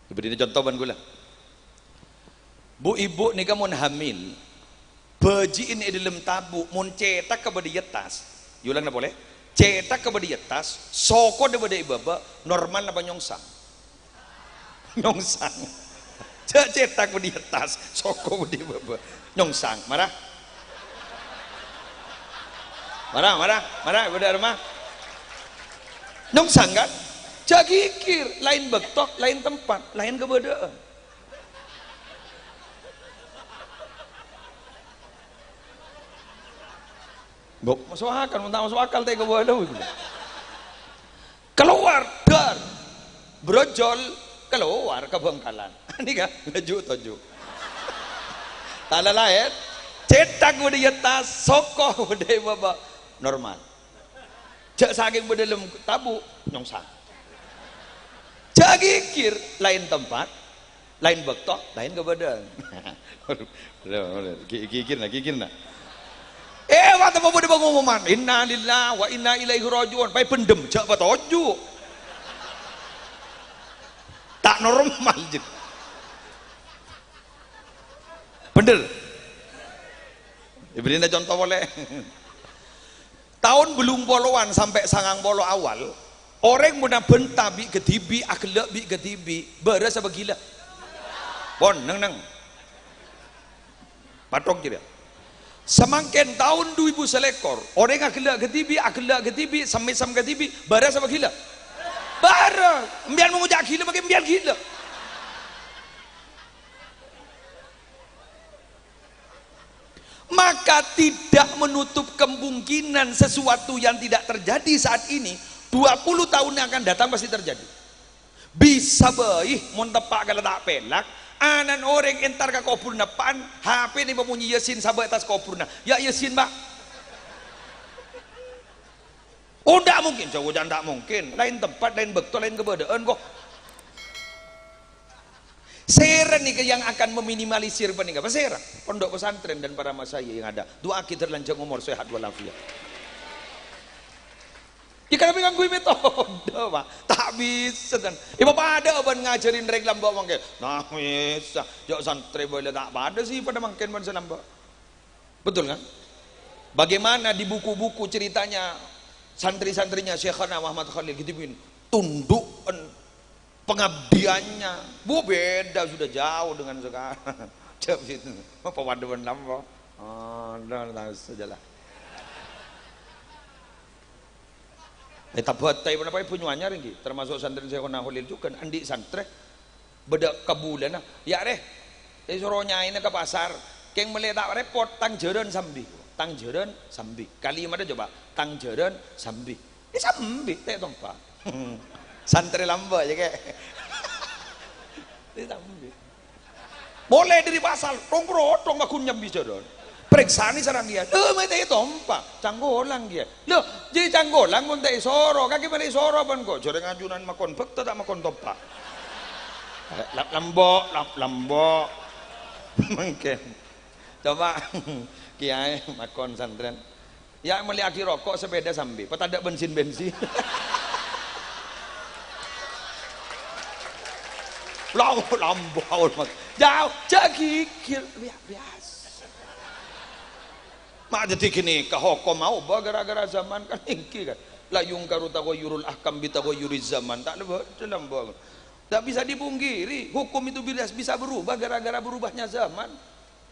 Diberi contoh ban gula. Bu ibu nih kamu hamil, baji ini dalam tabu, mun cetak ke badi atas, yulang na boleh? Cetak ke badi atas, soko de badi ibaba, normal apa nyongsang? Nyongsang. Cetak badi atas, soko badi ibaba, nyongsang, marah? Marah ibadah rumah. Nyongsang kan? Jagikir, lain bektok, lain tempat, lain kebedaan. Bok masuk akal, mentang masuk akal teh kebedaan. Keluar dar, brojol, keluar ke Bengkalan. Ini kan laju toju. Tala lain, cetak budaya tas, sokoh budaya baba normal. Cek saking bedalam tabu nyongsang. Jagikir lain tempat, lain bektok, lain kebadan. Kikir nak. Waktu apa dia pengumuman? Inna lillahi wa inna ilaihi rajiun. Pai pendem, jak patoju. Tak normal je. Bener. Diberi contoh boleh. Tahun belum poloan sampai sangang polo awal, orang muna benta bi ketibi akhlak bi ketibi beres apa gila. Pon neng. Patok kira. Semakin tahun 2000 selekor, orang akhlak ketibi sam ketibi beres apa gila. Bara, biar mengujak gila makin biar gila. Maka tidak menutup kemungkinan sesuatu yang tidak terjadi saat ini 20 tahun yang akan datang pasti terjadi. Bisa baik mun tepak kalau tak pelak anan orang entar ke kopurna pan HP ni memunyi Yasin sabak atas kopurna ya Yasin mbak. Oh tak mungkin, jauh jangan tak mungkin, lain tempat, lain betul, lain kebedaan kok. Seren nih yang akan meminimalisir peninggalan seren pondok pesantren dan para masaya yang ada. Doa kita lanjang umur sehat walafiat. Jika tapi gue metode pak tak bisa kan. Bapak ada ban ngajarin rek lambak mangke. Nah bisa, jauh santri boleh tak pada sih pada mangken ban selambak. Betul kan? Bagaimana di buku-buku ceritanya santri-santrinya Syekhana Muhammad Khalil Gitibin tunduk pengabdiannya beda sudah jauh dengan sekarang. Cep itu pewaduan lambok. Dah sajalah. Tapi tapi apa punyanya ringgi termasuk santri Syekhana Khalil juga kan andi santri beda kebulan ya deh suruh nyain ke pasar keng meletak repot tang jaran sambi kali mana coba tang jaran sambi ini sambi teh tompa santri lamba aja kayak ini sambi boleh dari pasar tong aku nyambi jaran periksa nih sarang dia mete tompa canggolang dia loh jadi canggolang pun teh soro kaki balik soro pan kok joreng ajunan makon bekta tak makon tompa lambok mungkin coba kiai makon santren ya melihat rokok sepeda sambil petadak bensin lambok jauh jagikir biasa mak jadi gini kehokom mau gara-gara zaman kan ingki kan la yungkaru taghayyurul ahkam bi taghayyuriz zaman tak dalam bang tak bisa dipungkiri hukum itu bisa berubah gara-gara berubahnya zaman.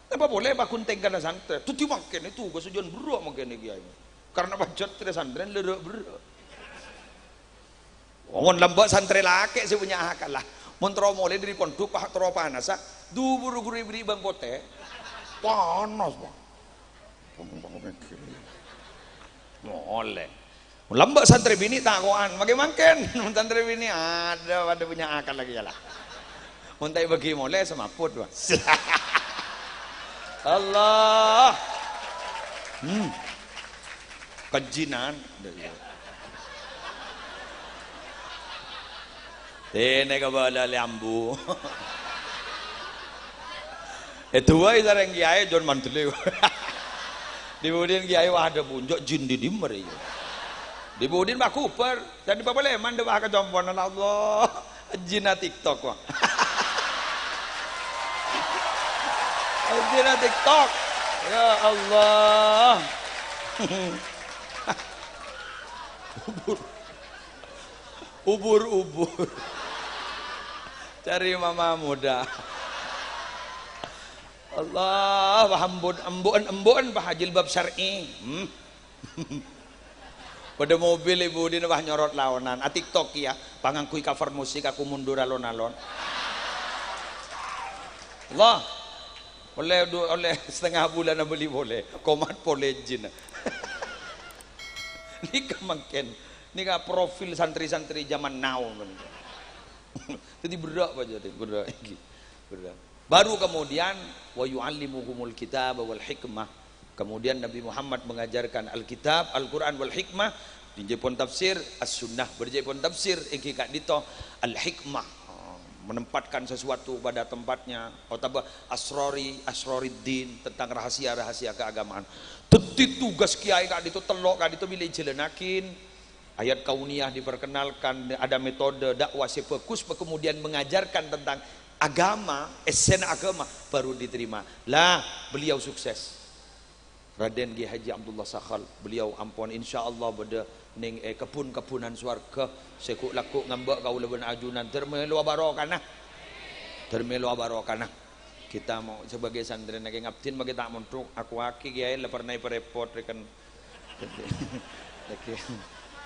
Apa boleh bakun tengkana santren tu makin itu kesujuan beruk makin kiai karena bacot santren lerek beruk wong lembak santri laki sih punya akal lah montro mulai dari pondok pak tro panas dubur guru beri bang pote panas bang boleh lembak santri bini takoan bagaimana santri bini ada punya akal lagi lah muntai bagi mulai semaput bang Allah kejinan ini kebala lambu itu aja orang kiai John Mantuli dibudin kiai ada bunjok jin di dimmer dibudin Pak Cooper dan di Bapak Leman dia pakai jomponan Allah jina TikTok wah jina TikTok ya Allah ubur cari mama muda Allah embun Pak Hajil bab syar'i Pada mobil ibu di nabah nyorot lawanan. A TikTok ya, pangangkui cover musik aku mundur alon-alon. Allah, oleh setengah bulan beli boleh. Komat polejin. Ini kemangken, ini profil santri-santri zaman now. Jadi berak aja deh, berak. Baru kemudian wa yu'allimuhumul kitab wal hikmah. Kemudian Nabi Muhammad mengajarkan Alkitab, Al-Quran wal hikmah. Di pun tafsir as-sunnah, berjai pun tafsir iki kak dito al-hikmah, menempatkan sesuatu pada tempatnya. Atau asroriddin, tentang rahasia-rahasia keagamaan. Teti tugas kiai kak dito telok kak dito bilih jelenakin. Ayat kauniyah diperkenalkan, ada metode dakwah sepekus, kemudian mengajarkan tentang agama, esen agama, baru diterima. Lah, beliau sukses. Raden Ki Haji Abdullah Sakhal, beliau ampun insyaallah beda ning kebun-kebunan swarga sekuk lakuk ngambek kau leben ajunan termelu barokah. Termelu barokah. Kita mau sebagai santri nake ngabdin bagi tak montruk aku aki kiai le pernah repot rekan. Lagi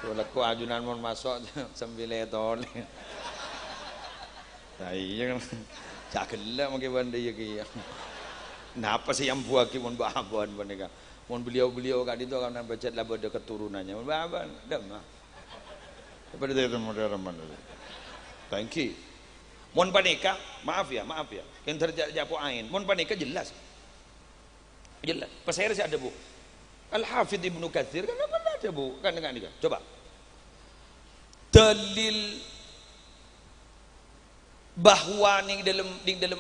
kalau ajunan mon masuk sambil etol. Nah iya kan. Cakela mungkin benda ya ki. Napa sih yang buah ki mon bahaban boneka. Mon beliau-beliau kak itu akan baca lah pada keturunannya. Mon bahaban dah mah. Kepada dia modern mana. Thank you. Mon panika, maaf ya. Yang terjadi apa ain. Mon panika jelas. Jelas. Pasal saya ada bu. Al-Hafidh Ibnu Katsir kan apa ada bu? Kan dengan ini. Coba. Dalil bahwa ning dalam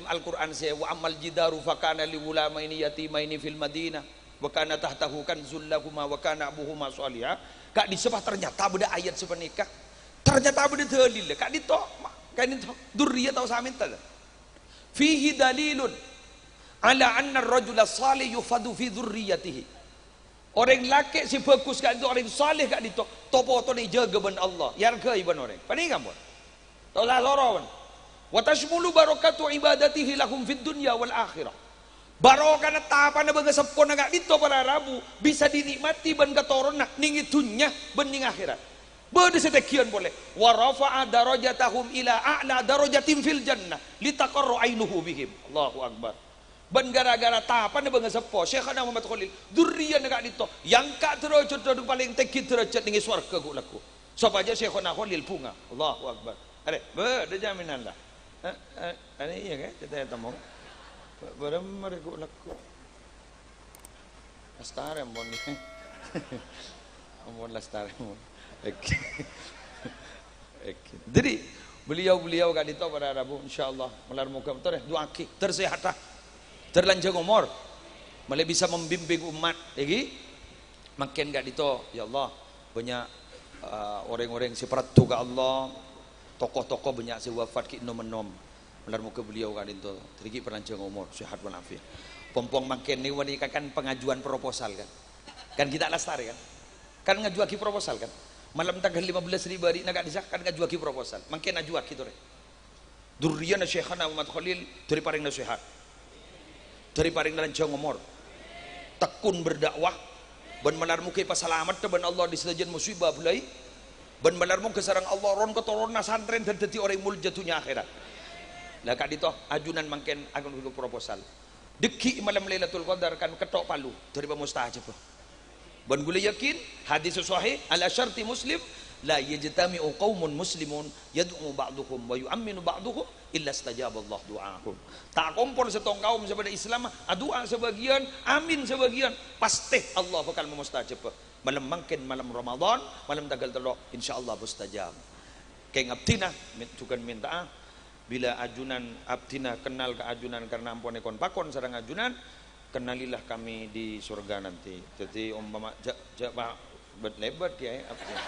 Al-Qur'an, saya wa amal jidaru fakana li ulamaini yatimaini fil Madinah wa kana tahtahu kanzul lahuma wa kana abuhuma salihah. Kak disebut ternyata beda ayat sepenikah. Ternyata beda dalil. Kak ditok kan itu durriyah atau samin tadi. Fihi dalilun ala anna ar-rajula salih yufadu fi dzurriyyatihi. Orang laki si bagus kan itu orang saleh kak ditok. Topo to ni jaga ben Allah. Yarga iban orang. Pani kamu. Taulah lorowan. Wa tashmulu barakatu ibadatihi lahum fid dunya wal akhirah. Barokah na tapan na baga sapon na dito para rabu bisa dinikmati ban katoron na ning dunya ban ning akhirat. Bade sedekian boleh. Wa rafa'a darajatahum ila a'la darajatin fil jannah litaqarru ainuhu bihim. Allahu akbar. Ban gara-gara tapan na baga sapo Syekhana Muhammad Khalil durriyan na dito yang ka derajat paling tinggi derajat ning swarga ku laku. Sapa aja Syekhana Khalil bunga. Allahu akbar. Ada, ada jaminan lah. Ada iya kan? Kita temu. Barang mereka laku. Lestari ambon ni. Ambon lestari ambon. Jadi beliau kat dito pada Rabu insyaallah melar muka betul dua aki tersehat terlanjang umur malah bisa membimbing umat lagi makin kat dito ya Allah banyak orang-orang seperti ke Allah. Tokoh-tokoh banyak si wafat ki nom-nom melar muka beliau kan itu terigi perancang umur sehat walafiat pompong makin ni wanita kan pengajuan proposal kan kita lestari kan ngajuaki proposal kan malam tanggal 15 ribu hari nak disak kan ngajuaki proposal makin ngajuaki tu durriyan Syekhana Muhammad Khalil dari paring nasihat dari paring rancang umur tekun berdakwah ban melar muka pasalamat ban Allah di sedajan musibah bulai ban malarmu kesarang Allah ron ketorona santren dan dadi orang muljatunya akhirat. Lah kak dito ajunan mangken akan dulu proposal. Deki malam Lailatul Qadar kan ketok palu dari pemustahajab. Ban gula yakin hadis sahih ala syarti Muslim la yajtami'u qaumun muslimun yad'u ba'duhum wa yu'minu ba'duhum illa istajaba Allah du'ahum. Tak kumpul setong kaum sepada Islam doa sebagian amin sebagian pasti Allah bakal memustajab. Malam mangkin malam Ramadan malam tanggal telok insyaallah mustajab. Keng abdina juga minta bila ajunan abdina kenal ke ajunan karena ampun ekon pakon sareng ajunan kenalilah kami di surga nanti. Jadi umpama lebat ya abdina.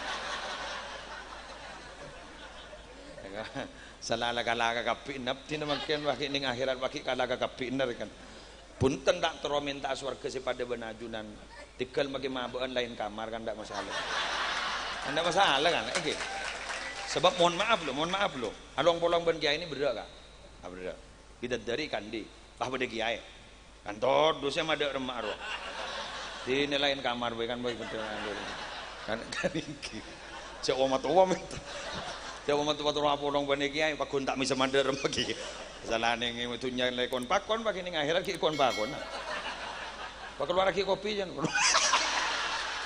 Salah kalaga kapi abdina mangkin waki ning akhirat waki kalaga kapi kan. Punten tak terus minta surga sepada benajunan tikal bagi mabuan lain kamar kan tidak masalah. Tidak masalah kan? Okay. Sebab mohon maaf lo. Along polong ben kiai ini berdak kan? Berdak. Kita dari kandi. Bah pada kiai. Kantor dosa ada remak roh. Di lain kamar bae kan bae betul kan iki. Cek omah tua minta. Cek omah tua apa dong bane kiai pakon tak bisa mandar bagi. Salane itu nyale kon pakon bagi ning akhirat ki kon pakon. Pak keluar lagi kopi jan.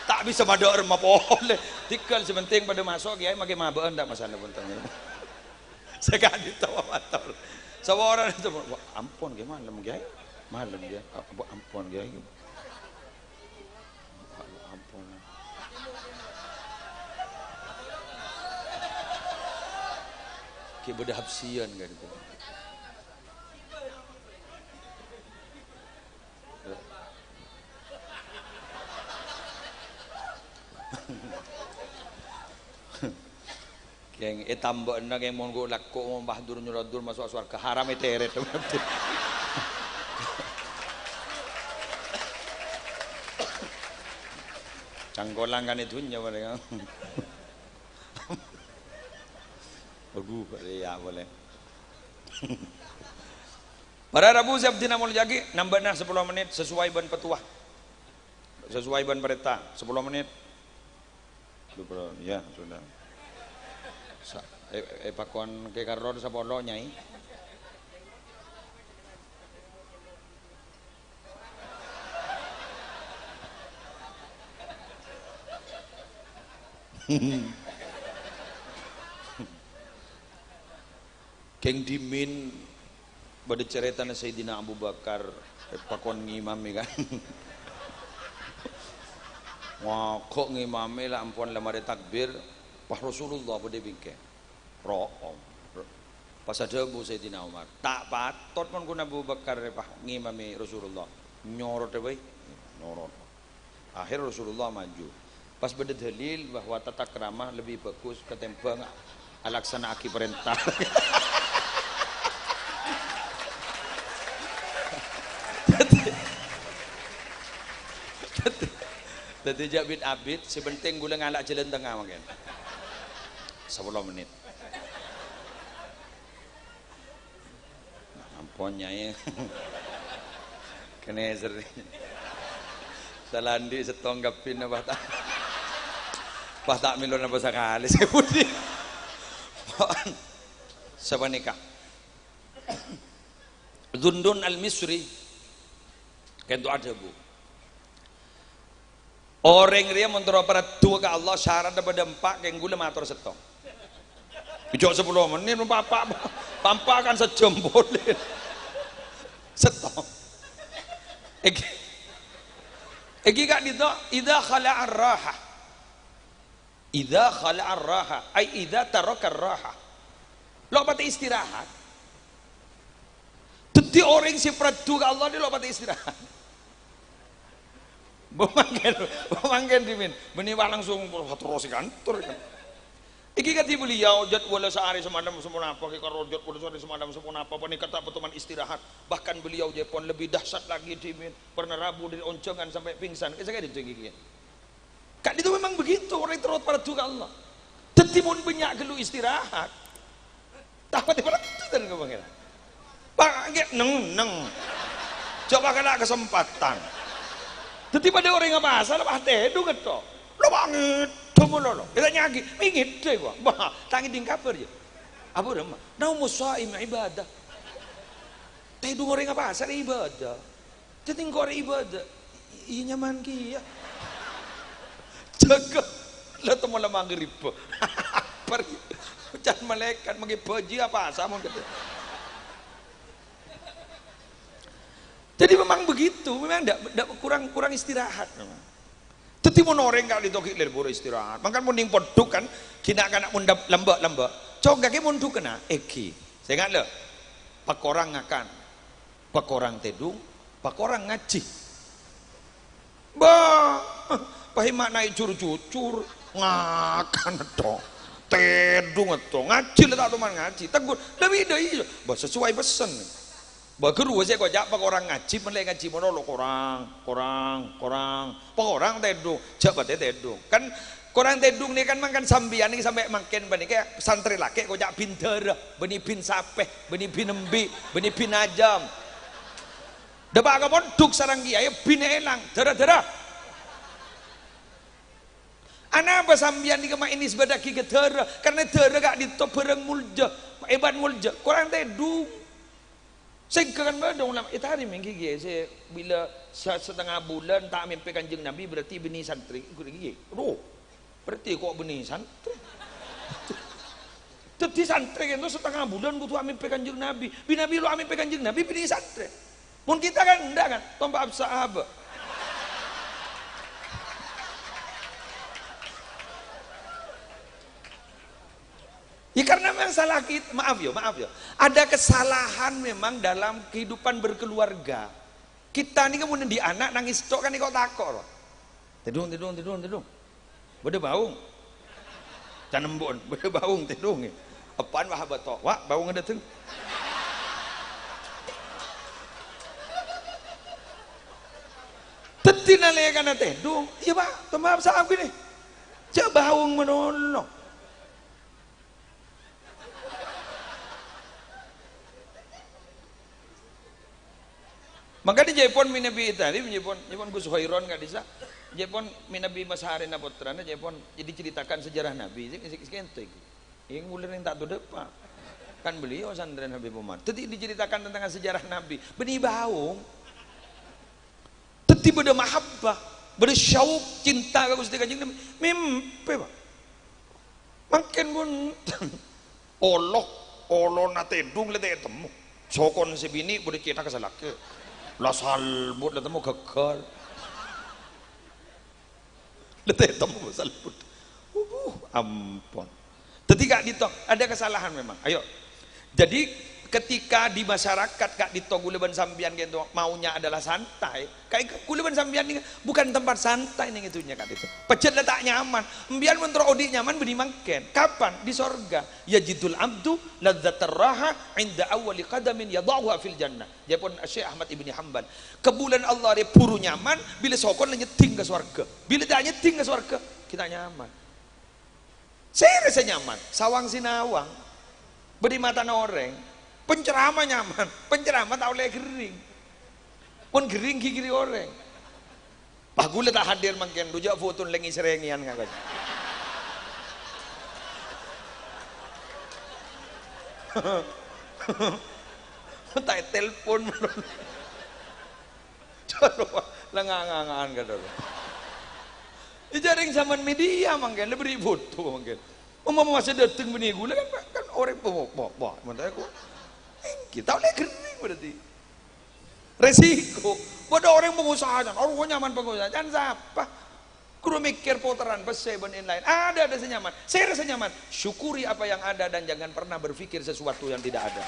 Tak bisa mandar mah boleh. Tikal sementing pada masuk kiai make mabuk ndak masalah penting. Sekali tawa motor. Sawaran itu ampun kiai malam kiai. Malam kiai. Ampun kiai. Ampun. Ki beda hapsian kan itu. Keng tambah na keng mon go lakko mo bahdur nyuradur masuk surga haram eteret. Canggolang kan itu nya mereka. Aduh, ya boleh. Para Rabu siap dina mul jagi nambahna 10 menit sesuai ban petuah. Sesuai ban perintah 10 menit. Ya, sudah. Pakon ke karo sa polo nyai. Keng dimin pada cerita na Sayyidina Abu Bakar pakon ngimami kan. Wah kok ngimami lah ampun lemari takbir pas Rasulullah pada bingke room pas ada Bu Sayyidina Umar tak patot pun kuna Abu Bakar pak ngimami Rasulullah nyorot deh nyorot akhir Rasulullah maju pas beda dalil bahwa tata krama lebih bagus ketimbang alaksana aki perintah. Tadi Jabit Abid sebenting gula ngalak jalan tengah mungkin 10 menit. Amponnya ya. Kena sering. Salandi setonggapin apa tak? Pas tak milon apa sekali sebudi. Siapa nikah? Dundun al-Misri. Kentu ada bu. Orang dia mentera pada dua ke Allah syarat daripada 4 yang gula matur setong. Ijok 10 menit papa kan sejam boleh. Setong. Egi kak dito idza khala'a ar-raha. Idza khala'a ar-raha ay idza taraka ar-raha. Lo pati istirahat. Jadi orang si peradu ke Allah dia lo pati istirahat. Bemanggen dimin meniwa langsung terus kantor kan. Iki kati beliau jadwal sehari semalam semua apa karo jadwal sehari semalam semua apa nih kata pertemuan istirahat bahkan beliau Jepon lebih dahsyat lagi dimin pernah rabu dari oncongan sampai pingsan saya itu gigi kak itu memang begitu orang terus pada Tuhan Allah tetimun banyak gelu istirahat tak pati pada itu dan kebangiran pakai neng coba kena kesempatan tetapi pada orang yang bahasa lah teh itu gitu lo banget tunggu lo kita nyagi ingin deh gua bah tangi tingkap aja apa nama nau musaim ibadah teh itu orang yang bahasa ibadah jadi orang ibadah iya nyaman kia jaga lo temu lah maghrib pergi jangan malaikat magi baji apa sama gitu. Jadi memang begitu, memang tidak kurang istirahat. Tetapi mau orang kali itu kita lebih istirahat. Makan mending poduk kan, kena kena mundap lembak. Coba ke munduk kena, eki. Saya ingat le, pak orang ngakan, pak orang tedung, pak orang ngaji. Bah, pahimak naik cur ngakan to, tedung to, ngaji lah tak teman ngaji. Tegur, lebih dari, bah sesuai pesan. Baguru saya kok jak orang ngaji mulai ngaji mono korang pak orang tedung jabat tedung kan korang tedung nih kan makan sambian nih sampai makin bani kayak santri laki kok jak bin darah bani bin sapeh bani bin embi bani bin ajam dapat kapon duk sarang kiai bin elang darah Ana apa sambian di kema ini sebadaki ke tera karena tera gak ditop bereng mulja eban mulja kurang tedung saya kan badong lama itu hari minggu saya bila setengah bulan tak mimpi kanjeng Nabi berarti benih santri roh berarti kok benih santri jadi santri itu setengah bulan butuh mimpi kanjeng Nabi bina bilu mimpi kanjeng Nabi benih santri mun kita kan enggak kan tombak sahabat. Ya karena memang salah kita, maaf ya. Ada kesalahan memang dalam kehidupan berkeluarga. Kita ini kemudian di anak nangis tok kan kok takok loh. Tidung. Bede baung. Canembon, bede baung tidung. Apaan wah batok? Wah, baung ada tuh. Tetina le kana tidung. Iya, Pak, maaf saab gini. Cak baung menolong. Maka di Jepun minabi tadi Jepun Gus Hoiron nggak bisa Jepun minabi Masahari Napotrana Jepun jadi ceritakan sejarah Nabi sekentek yang mulai tak tuh depan kan beliau sandren Habib Umar tadi diceritakan tentang sejarah Nabi benih baung tadi beda mahabbah beda syauq cinta ke Gusti Kanjeng Nabi mimpi Pak makin pun Allah nate dung lete temu sokon sebini beda cerita kesalake lah salbut lah temu gagal letih temu salbut ampun ketika ditok ada kesalahan memang ayo jadi ketika di masyarakat kak ditok guleban sambian gitu maunya adalah santai kayak guleban sambian ini bukan tempat santai nih itunya kak ditok pecet letak nyaman mbian mentro odi nyaman beni mangken kapan di sorga yajidul abdu ladzatar raha inda awwali qadamin yadauha fil jannah Jepun Syekh Ahmad Ibni Hanbal kebulan Allah dia puru nyaman bila sokon nyeting ke sorga bila tak nyeting ke sorga kita nyaman saya rasa nyaman sawang sinawang beri mata noreng penceramah nyaman penceramah tak boleh gering pun gering gigi orang pak gula tak hadir mungkin rujak foto lengi serengian kakak tak telepon coba lengangan kata jaring zaman media mungkin lebih foto mungkin masih datang benih gula kan orang bawa mentah aku kita oleh gering berarti resiko buat orang pengusaha orang nyaman pengusaha jangan siapa kudu mikir putaran pesai ben lain ada senyaman saya rasa nyaman syukuri apa yang ada dan jangan pernah berpikir sesuatu yang tidak ada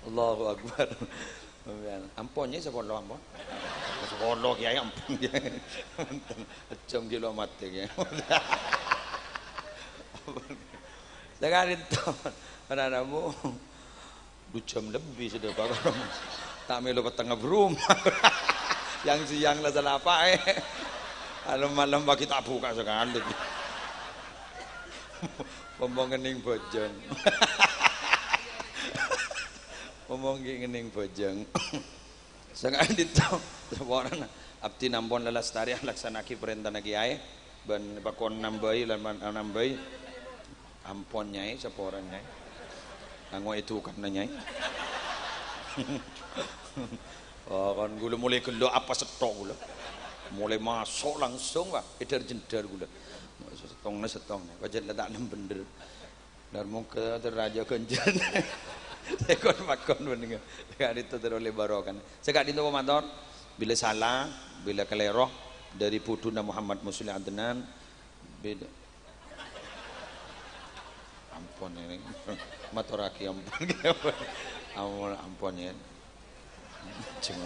Allahu Akbar amponnya sepuluh ampon sepuluh kiai ampun jam kilo mati ya jangan itu anak-anakmu 2 jam lebih sudah pak tak melu petengah berumah yang siang lah salah apa malam bagi tak buka sekali ngomong ngening bojong ngomong ngening bojong sangat itu orang abdi nampon lelastari laksanaki perintah nagi ay ban bakon nambai nambai ampon nyai seporan nyai nganggo itu kan nyai oh kan gula mulai gelo apa setok gula mulai masuk langsung pak edar jendar gula setong wajar letak nem bener dan muka teraja kenjen ekor makon bener gak itu teroleh barokan sekak itu komandan bila salah bila keleroh dari putuna Muhammad Muslim Adnan beda ampun ini maturaki ampun ampun ya ceng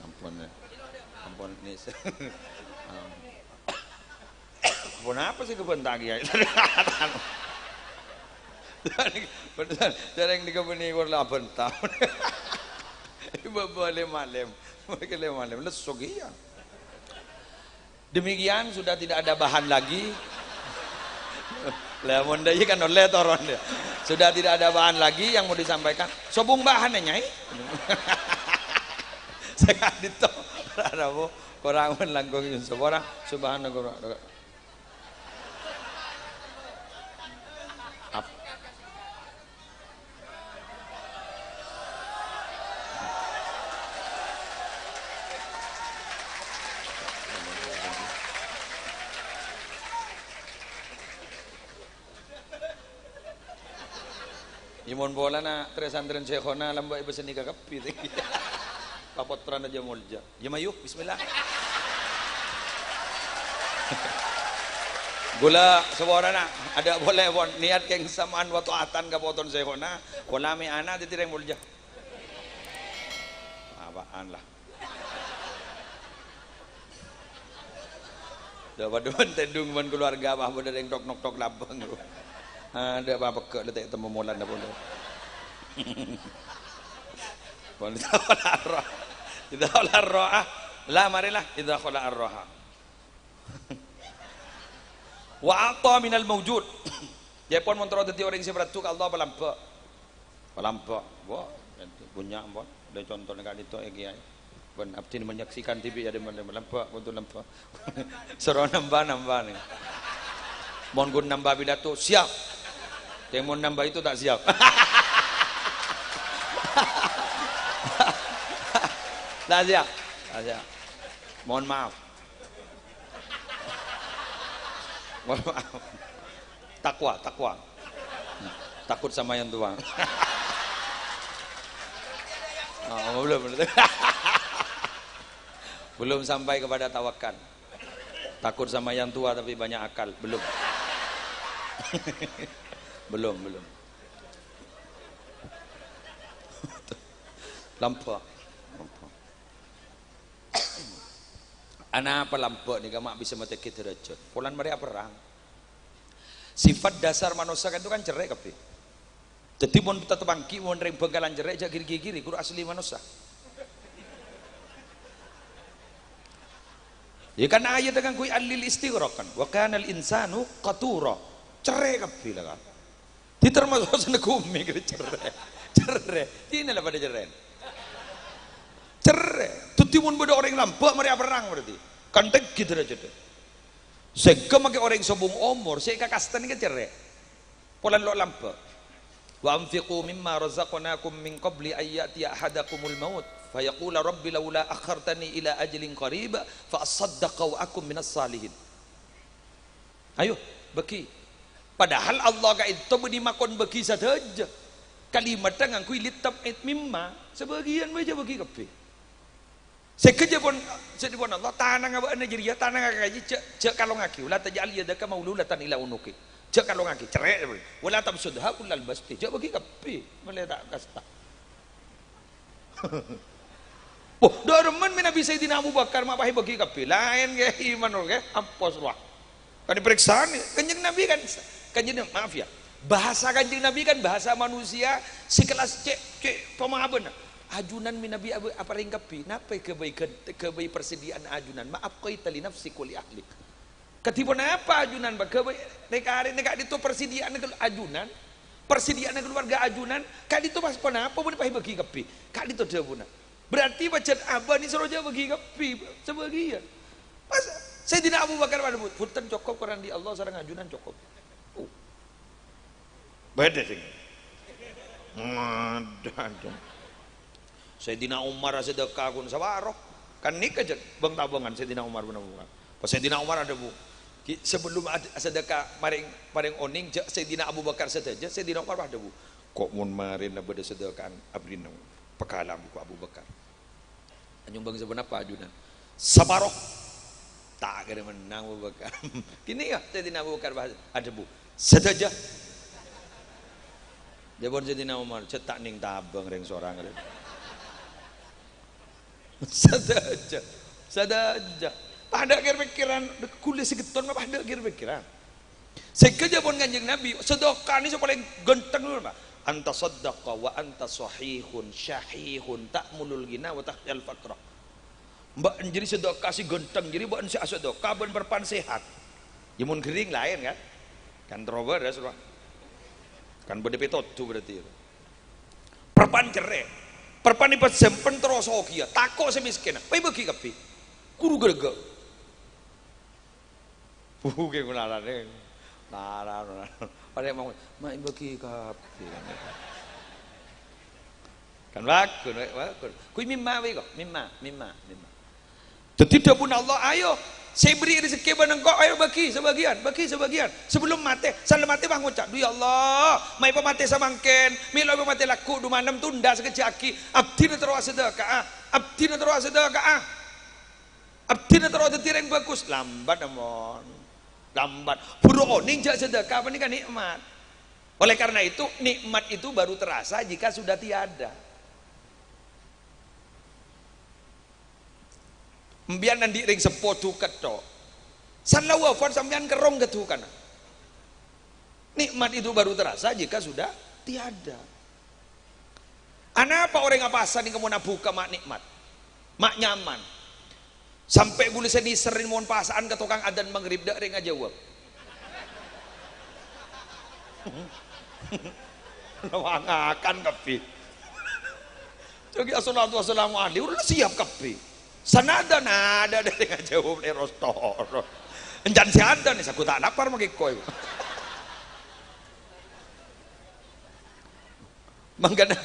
ampun ini ampun apa sih kebentak ya jarang di kebun ini kurang 8 tahun ibu boleh malam lesok iya demikian sudah tidak ada bahan lagi lemon daya kan oleh toron dia sudah tidak ada bahan lagi yang mau disampaikan sobung bahan nyai Sekali dito ada po korangon langkong yun sa orang subhanallah Imon bola na tres andren sekhona lamba iba seni kakapi papotran aja mulja ya mayu bismillah gula sebuah na ada boleh bon niat keng samaan waktu atan kapoton sekhona wala mi ana ditireng mulja apaan lah dapat don tendung man keluarga apa boda yang tok nok tok labang ada apa ke letak temu molan dah pun pun tidak olah roh lah marilah tidak olah roh wa ata minal mawjud dia pun mentero tadi orang seberat tu Allah pelampak wah punya pun ada contoh negara itu kiai pun abdi menyaksikan TV ada melampak untuk lampak seru nambah nih mohon gun nambah pidato siap yang mau nambah itu tak siap tak siap mohon maaf takwa takut sama yang tua oh, belum sampai kepada tawakal takut sama yang tua tapi banyak akal belum belum lampak anak apa lampak ni kamu bisa metekit derajat polan mereka perang sifat dasar manusia kan itu kan cerai kape jadi mau kita tebangki mau nereng bengkalan cerai jak kiri kuru asli manusia ya kan ayat dengan kui alil istighrakan wa kana al insanu qatura cerai kape lah kan di termasuk senegumi gitu cerai ini lah pada cerai tuh timun beda orang lampak mereka perang berarti kan gitu aja deh sehingga makai orang sobung umur saya kakastan ini cerai polan lo lampak wa anfiqu mimma razaqnakum min qabli ayyati ahadakumul maut fayaqula rabbi laula akhartani ila ajalin qarib fa asaddaqa wa akum minas salihin ayo bagi padahal Allah ka itu beri makon bagi saja kalimat dengan kui litab mimma sebagian baca bagi kape sekeja pun Allah tanah ngaba ane jadi tanah ngakaji cek kalau ngaki ulah tajal yadaka maululatan ila unuki cek kalau ngaki cerai wala tabsudha kullal basti cek bagi kape meletak kasta oh dorman Nabi Sayyidina Abu Bakar mak pahi bagi kape lain ge iman ge ampos ruah kan diperiksa kanjeng Nabi kan kanjeng maaf ya bahasa kanjeng Nabi kan bahasa manusia sekelas cek pemahaman ajunan min Nabi apa ringkapi napa kebaikan persediaan ajunan maaf kau tali nafsi kuli ahli ketipu apa ajunan bagaimana neka itu persediaan ajunan persediaan keluarga ajunan kali itu pas kenapa boleh bagi kapi kali itu dia puna berarti baca abah ni seroja bagi kapi sebagian pas saya tidak Abu Bakar pada punten cukup Quran di Allah sareng ajunan cukup beda sih Sayyidina Umar sedekah kun sawaroh kan nikah aja bang tabungan Sayyidina Umar benar bukan pas Sayyidina Umar ada bu sebelum ada sedekah paring oning Sayyidina Abu Bakar saja Sayyidina Umar ada bu kok mun marin ada sedekah abdina pekalam ku Abu Bakar anyung bang sebenarnya apa ajunan sabaroh tak kira menang Abu Bakar kini ya Sayyidina Abu Bakar ada bu saja dia pun Sayyidina Umar cetak ning tabang reng seorang sadaja pada kira-pikiran kulit segeton mah pada kira-pikiran sekeja pun kanjeng Nabi sedekah ini paling genteng dulu Pak anta saddaqa wa anta sahihun syahihun ta'mulul ghina wa tahyal faqra mbak jadi sedekah si genteng jadi mbak si sedekah ben berpan sehat ya mun kering lain kan trober ya surah kan bede petot tu berarti perpan cerai perpani pas sempen terus okia takok semiskin pai bagi kapi guru gerga buke ngularane larang pada mau mai bagi kapi kan bagus kui mimma we kok mimma jadi dapun Allah ayo saya beri rezeki pada engkau, ayo bagi sebagian sebelum mati, salam mati bang ngucap, ya Allah, mai pemati samangken, milo pemati laku 26 tunda sekejaki, abdina terus sedekah, abdina terus tireng bagus, lambat amon, buru oning jak sedekah, apa nih kan nikmat. Oleh karena itu nikmat itu baru terasa jika sudah tiada. Mbian nanti ring sepotu ketok sanla wafat sampean kerong ketu kana nikmat itu baru terasa jika sudah tiada. Apa orang ngapasan yang kamu nabuka mak nikmat mak nyaman sampai gula seni serin mohon pasaan ke tukang adan maghrib dak ring jawab lawangakan kapi jadi assalamualaikum udah siap kapi sanada nada dari ngajawab erostor enjan siada nih aku tak lapar maki koy mangkana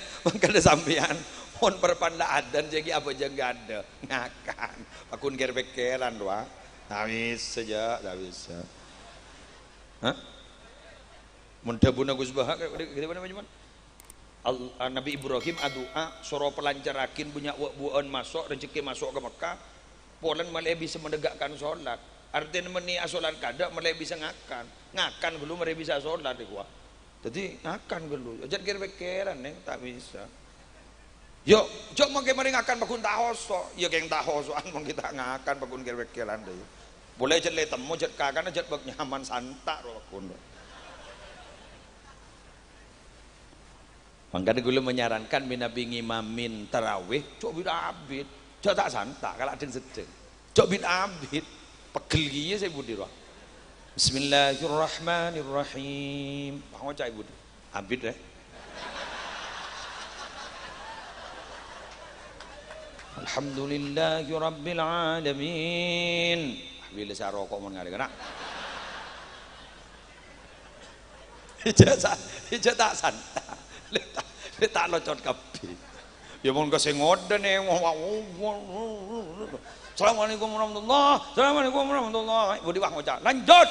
sampean mon perpanda adan jadi apa aja enggak ada ngakan akun gerbekeran doa tak bisa hah mun dabun Agus Bahak gede mana Nabi Ibrahim adua soro pelancarakin punya buan masuk rezeki masuk ke Mekah polan malah bisa menegakkan sholat artinya meni asolat kada malah bisa ngakan belum malah bisa sholat gua jadi ngakan dulu jangan kira-kira neng tak bisa yuk jok mau kemarin ngakan bakun tahoso ya keng tahosoan mau kita ngakan bakun kira-kira deh boleh jadi temu jadi kakak jadi bak nyaman santak bakun. Makanya gue menyarankan Nabi ngimamin tarawih cok bid abid cok tak santak kalau ada yang sedang cok bid abid pegel gini saya budi roh Bismillahirrahmanirrahim mau cai budi abid deh Alhamdulillahirabbil alamin bila saya rokok mau ngali kena hijau tak santak tak locot kabeh ya mun kasih ngoden Assalamualaikum warahmatullahi budi wah ngocak lanjut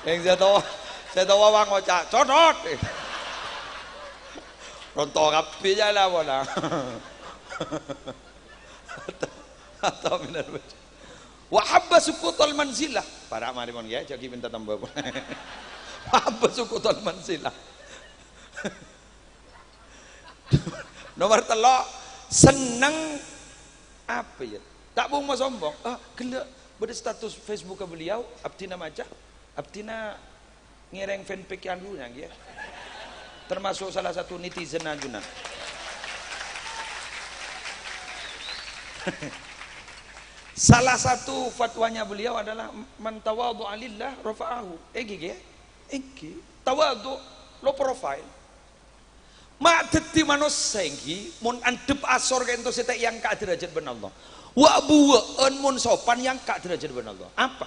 yang saya tahu wah ngocak codot rontok kabeh ya lah bona atau benar wa habba sukutul manzilah para mari mon ya jadi minta tambah apa sukutul manzilah nomor telok seneng apa ya tak mau sombong gelak pada status Facebook beliau abdina maca abdina ngereng fanpage yang dulu ya termasuk salah satu netizen ajuna salah satu fatwanya beliau adalah man tawadhu alillah rafa'ahu Iki tawadu lo profile mak dadi manusia iki mun andep asor ka ento setek yang ka derajat ben Allah wa buweun mun sopan yang ka derajat ben Allah apa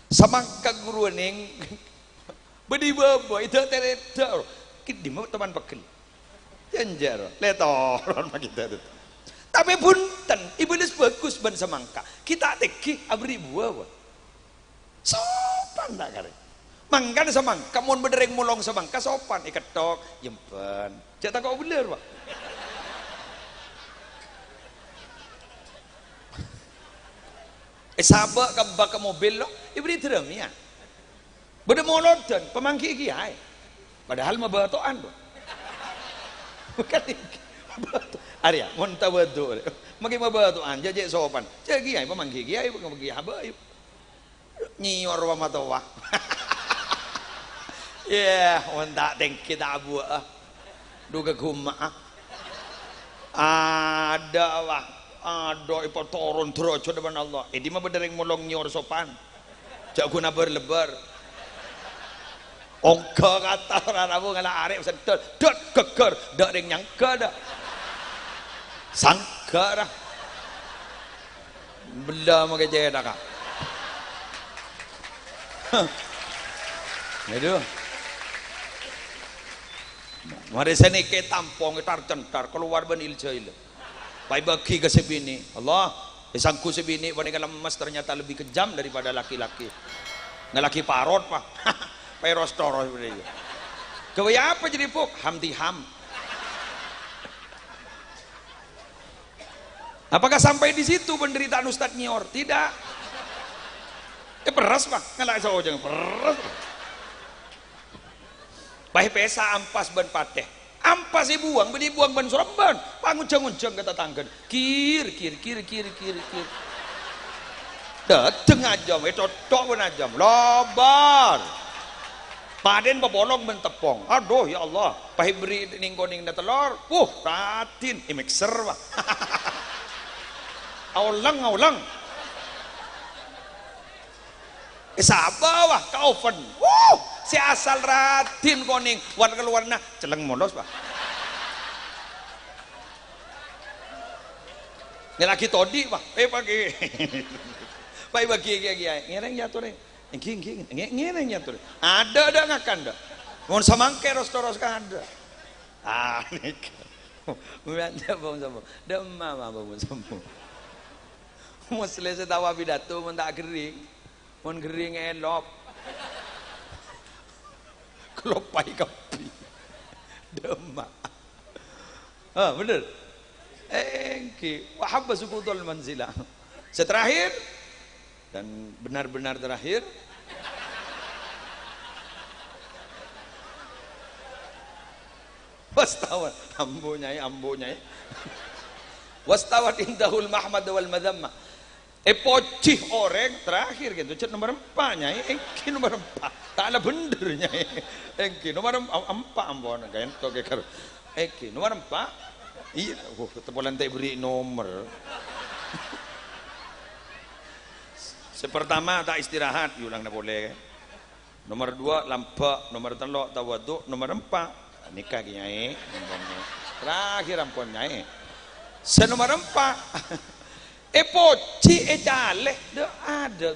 semangka guru ning bedi babo itu tereda kidi mau teman pegel janjar letoron mah kita itu tapi punten iblis bagus ben semangka kita teki abri buah sopan tak kare mangkan semangka mun bedereng mulong semangka sopan iketok jempen cetak kok bener Pak sabak ke mobil lo ibri terem ya beda molodon pemangki kiai padahal mabatoan bukan Arya mun tawadu magi mabatoan jajak sopan jadi kiai pemangki kiai pemangki habaib nyior wa matawah ya wanda tengki tak buah duga guma ada wah ada ipo turun derajat depan Allah di mah bedereng molong nyior sopan jak guna berlebar Ongga kata orang Rabu ngalah arek sedot dot geger dak ring nyangka dak sangka dah bela make jaya dak kak aduh mari sini ke tampung tar centar keluar benil jail pai bagi ke sebini Allah sangku sebini wanita lemas ternyata lebih kejam daripada laki-laki ngelaki parot pak peros toros seperti itu kaya apa jadi puk hamdi ham apakah sampai di situ penderitaan Ustadz Nyor tidak peras pak ngelak sawo jangan peras baik pesa ampas ban pateh ampas buang beli buang ban sorban panguncang-uncang kata tanggan kir dateng aja cocok ben aja lobar paden pabolong mentepong aduh ya Allah pahi beri ningkoning na telur ratin mixer pak aulang sabar wah ka oven si asal ratin koning warna keluarna celeng molos pak ini lagi todi pak pagi ngereng jatuh nih ngereng jatuh ada ngakan dah mau samangke ros kan ada nih melihatnya bang sama demam bang sama mau selesai tawa pidato mau tak kering mau kering elop kelopai kapi demam bener wahabba sukutul manzilah seterakhir dan benar-benar terakhir wastawat ambo nyai wastawat indahul mahmad wal madhamma pocih orang terakhir gitu cet nomor 4 nyai engki nomor 4 tak ada bener nyai engki nomor 4 ambon kayak itu kayak engki nomor 4 iya tepolan tak beri nomor sepertama tak istirahat ulang tak boleh nomor 2 lampak nomor 3 tawaduk nomor 4 nikah nyai terakhir ampun nyai senomor 4 poci jale dak ada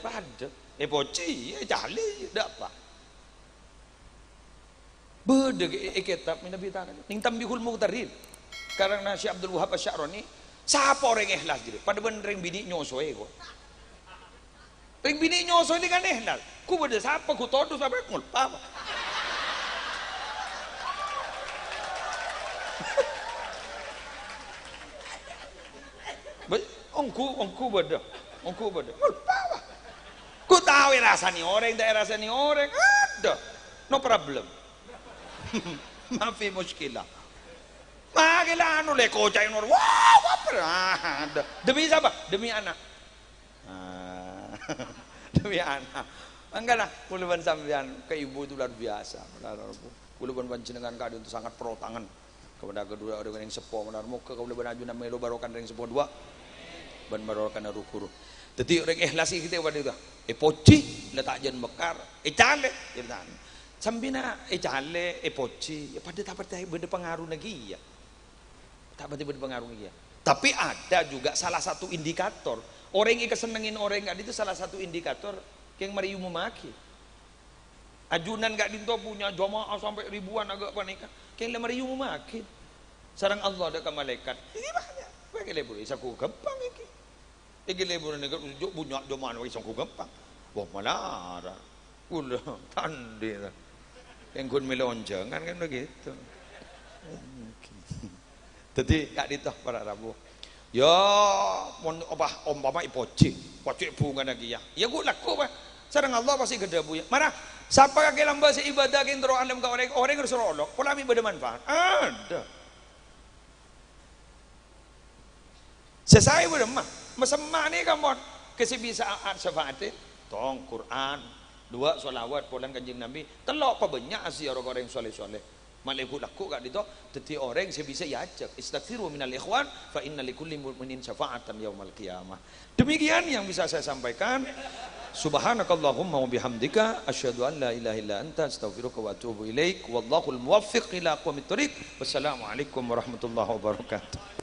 poci jale dak apa bedeg kitab min nabi ta'ala ning tambihul muqtarin karena Syekh Abdul Wahab Asy-Sya'rani siapa orang ikhlas jadi pada bener ring bini nyosoe kok ring bini nyosoe ini kan ikhlas ku beda siapa ku todo sampai ngulpa ongku beda ngulpa ku tahu rasanya orang tak rasanya orang ada no problem maafi muskilah makilah anu le kocai nur wow ada demi siapa demi anak demi anak enggak lah kuluban sampean ke ibu itu luar biasa kuluban panjenengan kadi itu sangat pro tangan kepada kedua orang yang sepuh benar muka kuluban ajuna melo barokan yang sepuh dua ban barokan rukuru jadi orang ikhlas kita pada itu poci letak jen bekar cale jangan sambina cale poci ya pada tak benda pengaruh lagi ya tak benda pengaruh lagi ya tapi ada juga salah satu indikator orang yang kesenengin orang nggak itu salah satu indikator yang mariu memaki ajunan nggak dinto punya jamaah sampai ribuan agak panika yang mariu memaki sarang Allah ada ke malaikat ini banyak bagi lebur isaku gampang iki lebur nih punya jamaah isaku gampang wah malah ulah tandi yang gun melonjang kan begitu jadi kak ditoh para rabu ya mon obah ompama poci bunga lagi ya gue laku pak sarang Allah pasti gede bu ya mana siapa kaki lamba si ibadah kintro alam kau orang harus rolok polami bermanfaat ada selesai beremah mesemah nih kamu kesibisaan syafaatnya tong Quran 2 sholawat pulang kanjeng Nabi telok apa banyak sih orang-orang yang soleh-soleh malaiku laku gak dito jadi orang yang bisa diajak istaghfiru minal ikhwan fa inna likulli mu'minin syafa'atan yaumal qiyamah demikian yang bisa saya sampaikan Subhanakallahumma wa bihamdika asyhadu an la ilaha illa anta astaghfiruka wa atubu ilaik. Wallahul muwaffiq ila aqwamit thoriq. Wassalamualaikum warahmatullahi wabarakatuh.